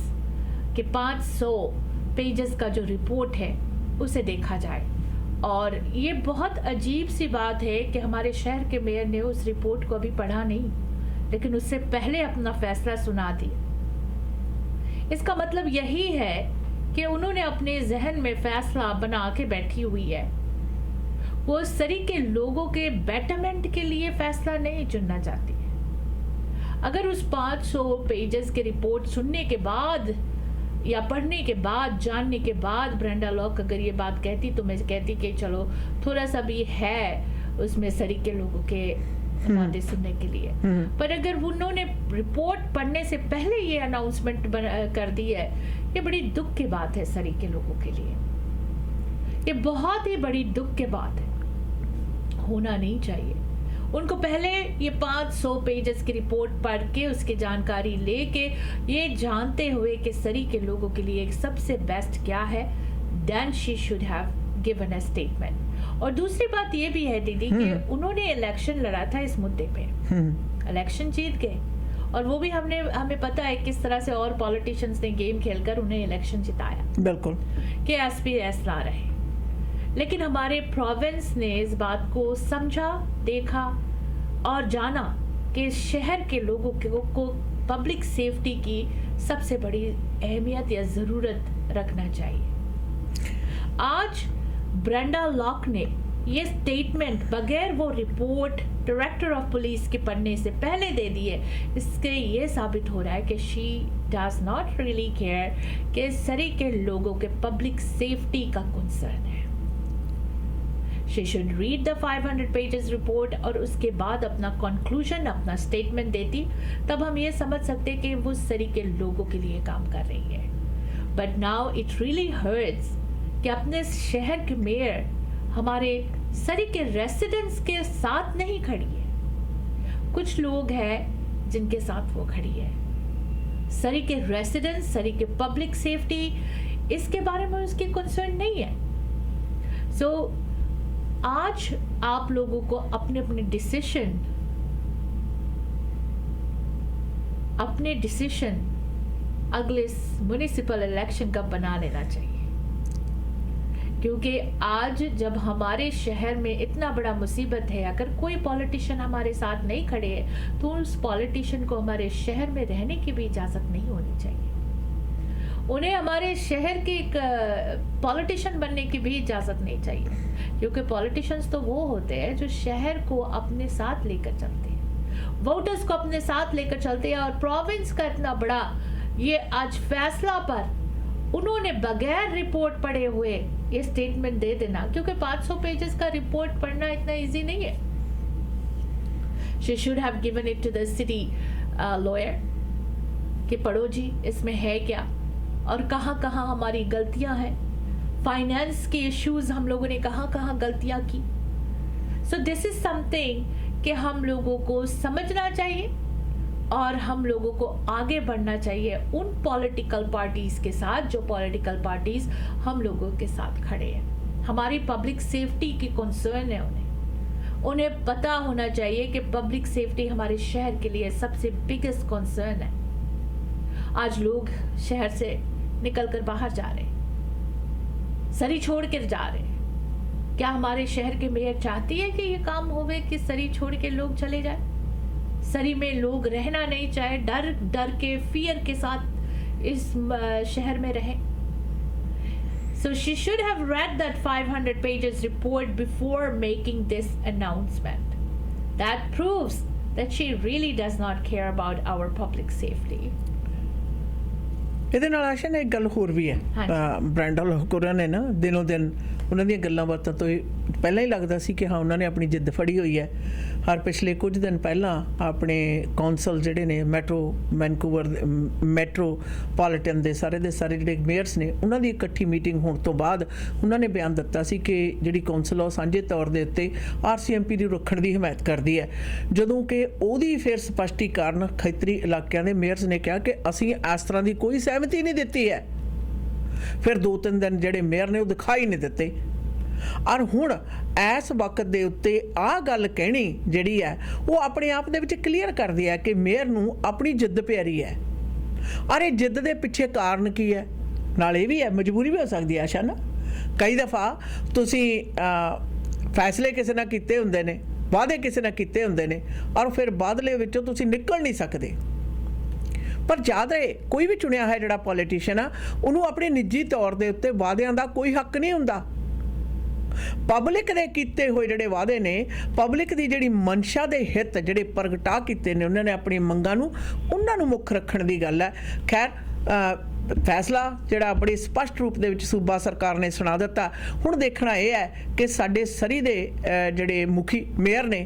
के 500 पेजेस का जो रिपोर्ट है उसे देखा जाए। और ये बहुत अजीब सी बात है कि हमारे शहर के मेयर ने उस रिपोर्ट को अभी पढ़ा नहीं, लेकिन उससे पहले अपना फैसला सुना दिया। इसका मतलब यही है कि उन्होंने अपने जहन में फैसला बना के बैठी हुई है। वो सरी के लोगों के बेटरमेंट के लिए फैसला नहीं चुनना चाहती है। अगर उस 500 पेजेस के रिपोर्ट सुनने के बाद या पढ़ने के बाद, जानने के बाद ब्रेंडा लॉक अगर ये बात कहती तो मैं कहती कि चलो थोड़ा सा भी है उसमें सरी के लोगों के बातें सुनने के लिए। पर अगर उन्होंने रिपोर्ट पढ़ने से पहले ये अनाउंसमेंट कर दी है, ये बड़ी दुख की बात है सरी के लोगों के लिए। ये बहुत ही बड़ी दुख की बात है, होना नहीं चाहिए। उनको पहले ये 500 पेजेस की रिपोर्ट पढ़ के उसकी जानकारी लेके ये जानते हुए कि सरी के लोगों के लिए सबसे बेस्ट क्या है, then she should have given a statement. और दूसरी बात ये भी है दीदी कि उन्होंने इलेक्शन लड़ा था इस मुद्दे पे, इलेक्शन जीत गए और वो भी हमें पता है किस तरह से और पॉलिटिशियंस ने गेम खेलकर उन्हें इलेक्शन जिताया, बिल्कुल कि एसपीएस ला रहे। लेकिन हमारे प्रोविंस ने इस बात को समझा, देखा और जाना कि शहर के लोगों को पब्लिक सेफ्टी की सबसे बड़ी अहमियत या ज़रूरत रखना चाहिए। आज ब्रेंडा लॉक ने ये स्टेटमेंट बगैर वो रिपोर्ट डायरेक्टर ऑफ पुलिस के पढ़ने से पहले दे दी है। इससे ये साबित हो रहा है कि she does not really care कि सरी के लोगों के पब्लिक सेफ्टी का कंसर्न है। She should read the 500 pages report और उसके बाद अपना कंक्लूजन, अपना स्टेटमेंट देती, तब हम ये समझ सकते कि वो सरी के लोगों के लिए काम कर रही है। But now it really hurts कि अपने शहर के मेयर हमारे सरी के रेसिडेंट्स के साथ नहीं खड़ी है। कुछ लोग हैं जिनके साथ वो खड़ी है। सरी के रेसिडेंट्स, सरी के पब्लिक सेफ्टी, इसके बारे में उसकी कंसर्न नहीं है। So आज आप लोगों को अपने डिसीजन अगले म्युनिसिपल इलेक्शन का बना लेना चाहिए, क्योंकि आज जब हमारे शहर में इतना बड़ा मुसीबत है, अगर कोई पॉलिटिशियन हमारे साथ नहीं खड़े हैं तो उस पॉलिटिशियन को हमारे शहर में रहने की भी इजाज़त नहीं होनी चाहिए। उन्हें हमारे शहर के एक पॉलिटिशियन बनने की भी इजाज़त नहीं चाहिए, क्योंकि पॉलिटिशियंस तो वो होते हैं जो शहर को अपने साथ लेकर चलते हैं, वोटर्स को अपने साथ लेकर चलते हैं। और प्रोविंस का इतना बड़ा ये आज फैसला पर उन्होंने बगैर रिपोर्ट पढ़े हुए ये स्टेटमेंट दे देना, क्योंकि 500 पेजेस का रिपोर्ट पढ़ना इतना इजी नहीं है। She should have given it to the city lawyer कि पढ़ो जी इसमें है क्या और कहाँ कहाँ हमारी गलतियां हैं, फाइनेंस के इश्यूज हम लोगों ने कहाँ कहाँ गलतियां की। सो दिस इज समथिंग कि हम लोगों को समझना चाहिए और हम लोगों को आगे बढ़ना चाहिए उन पॉलिटिकल पार्टीज के साथ जो पॉलिटिकल पार्टीज हम लोगों के साथ खड़े हैं। हमारी पब्लिक सेफ्टी की कंसर्न है, उन्हें पता होना चाहिए कि पब्लिक सेफ्टी हमारे शहर के लिए सबसे बिगेस्ट कंसर्न है। आज लोग शहर से निकल कर बाहर जा रहे हैं, सरी छोड़ कर जा रहे हैं। क्या हमारे शहर के मेयर चाहती है कि ये काम होवे कि सरी छोड़ के लोग चले जाए? सरी में लोग रहना नहीं चाहे, डर के, फियर के साथ इस शहर में रहें। So she should have read that 500 pages report before making this announcement. That proves that she really does not care about our public safety. ਇਹਦੇ ਨਾਲ ਆਸ਼ਾ ਨੇ ਇੱਕ ਗੱਲ ਹੋਰ ਵੀ ਹੈ, ਬ੍ਰੈਂਡਾ ਲੋਕ ਹੋਰਾਂ ਨੇ ਨਾ ਦਿਨੋਂ ਦਿਨ ਉਹਨਾਂ ਦੀਆਂ ਗੱਲਾਂ ਬਾਤਾਂ ਤੋਂ ਪਹਿਲਾਂ ਹੀ ਲੱਗਦਾ ਸੀ ਕਿ ਹਾਂ ਉਹਨਾਂ ਨੇ ਆਪਣੀ ਜਿੱਦ ਫੜੀ ਹੋਈ ਹੈ। ਹਰ ਪਿਛਲੇ ਕੁਝ ਦਿਨ ਪਹਿਲਾਂ ਆਪਣੇ ਕੌਂਸਲ ਜਿਹੜੇ ਨੇ ਵੈਨਕੂਵਰ ਮੈਟਰੋਪੋਲੀਟਨ ਦੇ ਸਾਰੇ ਜਿਹੜੇ ਮੇਅਰਸ ਨੇ ਉਹਨਾਂ ਦੀ ਇਕੱਠੀ ਮੀਟਿੰਗ ਹੋਣ ਤੋਂ ਬਾਅਦ ਉਹਨਾਂ ਨੇ ਬਿਆਨ ਦਿੱਤਾ ਸੀ ਕਿ ਜਿਹੜੀ ਕੌਂਸਲ ਉਹ ਸਾਂਝੇ ਤੌਰ ਦੇ ਉੱਤੇ RCMP ਨੂੰ ਰੱਖਣ ਦੀ ਹਮਾਇਤ ਕਰਦੀ ਹੈ, ਜਦੋਂ ਕਿ ਉਹਦੀ ਫਿਰ ਸਪਸ਼ਟੀਕਰਨ ਖੇਤਰੀ ਇਲਾਕਿਆਂ ਦੇ ਮੇਅਰਸ ਨੇ ਕਿਹਾ ਕਿ ਅਸੀਂ ਇਸ ਤਰ੍ਹਾਂ ਦੀ ਕੋਈ ਸਹਿਮਤੀ ਨਹੀਂ ਦਿੱਤੀ ਹੈ। ਫਿਰ 2-3 ਦਿਨ ਜਿਹੜੇ ਮੇਅਰ ਨੇ ਉਹ ਦਿਖਾਈ ਨਹੀਂ ਦਿੱਤੇ, ਔਰ ਹੁਣ ਇਸ ਵਕਤ ਦੇ ਉੱਤੇ ਆਹ ਗੱਲ ਕਹਿਣੀ ਜਿਹੜੀ ਹੈ ਉਹ ਆਪਣੇ ਆਪ ਦੇ ਵਿੱਚ ਕਲੀਅਰ ਕਰਦੀ ਹੈ ਕਿ ਮੇਅਰ ਨੂੰ ਆਪਣੀ ਜਿੱਦ ਪਿਆਰੀ ਹੈ। ਔਰ ਇਹ ਜਿੱਦ ਦੇ ਪਿੱਛੇ ਕਾਰਨ ਕੀ ਹੈ, ਨਾਲ ਇਹ ਵੀ ਹੈ ਮਜਬੂਰੀ ਵੀ ਹੋ ਸਕਦੀ ਹੈ ਆਸ਼ਾ ਨਾ। ਕਈ ਦਫਾ ਤੁਸੀਂ ਫੈਸਲੇ ਕਿਸੇ ਨਾਲ ਕੀਤੇ ਹੁੰਦੇ ਨੇ, ਵਾਅਦੇ ਕਿਸੇ ਨਾਲ ਕੀਤੇ ਹੁੰਦੇ ਨੇ, ਔਰ ਫਿਰ ਬਾਦਲੇ ਵਿੱਚੋਂ ਤੁਸੀਂ ਨਿਕਲ ਨਹੀਂ ਸਕਦੇ। ਪਰ ਯਾਦ ਰਹੇ ਕੋਈ ਵੀ ਚੁਣਿਆ ਹੈ ਜਿਹੜਾ ਪੋਲੀਟੀਸ਼ੀਅਨ ਆ ਉਹਨੂੰ ਆਪਣੇ ਨਿੱਜੀ ਤੌਰ ਦੇ ਉੱਤੇ ਵਾਅਦਿਆਂ ਦਾ ਕੋਈ ਹੱਕ ਨਹੀਂ ਹੁੰਦਾ। ਪਬਲਿਕ ਦੇ ਕੀਤੇ ਹੋਏ ਜਿਹੜੇ ਵਾਅਦੇ ਨੇ, ਪਬਲਿਕ ਦੀ ਜਿਹੜੀ ਮਨਸ਼ਾ ਦੇ ਹਿੱਤ ਜਿਹੜੇ ਪ੍ਰਗਟਾ ਕੀਤੇ ਨੇ ਉਹਨਾਂ ਨੇ ਆਪਣੀ ਮੰਗਾਂ ਨੂੰ ਉਹਨਾਂ ਨੂੰ ਮੁੱਖ ਰੱਖਣ ਦੀ ਗੱਲ ਹੈ। ਖੈਰ ਫੈਸਲਾ ਜਿਹੜਾ ਬੜੀ ਸਪਸ਼ਟ ਰੂਪ ਦੇ ਵਿੱਚ ਸੂਬਾ ਸਰਕਾਰ ਨੇ ਸੁਣਾ ਦਿੱਤਾ। ਹੁਣ ਦੇਖਣਾ ਇਹ ਹੈ ਕਿ ਸਾਡੇ ਸਰੀ ਦੇ ਜਿਹੜੇ ਮੁਖੀ ਮੇਅਰ ਨੇ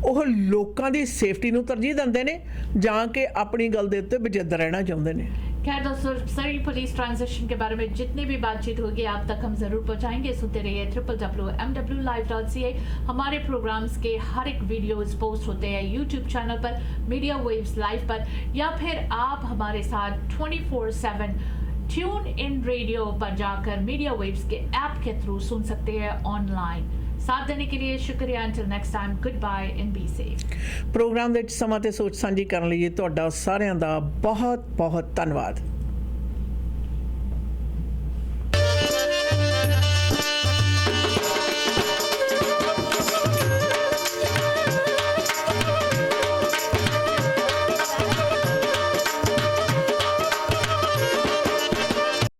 ਉਹ ਲੋਕਾਂ ਦੀ ਸੇਫਟੀ ਨੂੰ ਤਰਜੀਹ ਦਿੰਦੇ ਨੇ ਜਾਂ ਕਿ ਆਪਣੀ ਗੱਲ ਦੇ ਉੱਤੇ ਬਜਿੱਦ ਰਹਿਣਾ ਚਾਹੁੰਦੇ ਨੇ। खैर दोस्तों, सरी पुलिस ट्रांजिशन के बारे में जितनी भी बातचीत होगी आप तक हम जरूर पहुंचाएंगे। सुनते रहिए www.mwlive.ca। हमारे प्रोग्राम्स के हर एक वीडियोस पोस्ट होते हैं यूट्यूब चैनल पर, मीडिया वेव्स लाइव पर, या फिर आप हमारे साथ 24/7 ट्यून इन रेडियो पर जाकर मीडिया वेव्स के ऐप के थ्रू सुन सकते हैं ऑनलाइन। साथ देने के लिए शुक्रिया। Until next time, goodbye and be safe। Program ਦੇ ਵਿੱਚ ਸਮਾਂ ਤੇ ਸੋਚ ਸਾਂਝੀ ਕਰਨ ਲਈ ਤੁਹਾਡਾ ਸਾਰਿਆਂ ਦਾ ਬਹੁਤ ਬਹੁਤ ਧੰਨਵਾਦ।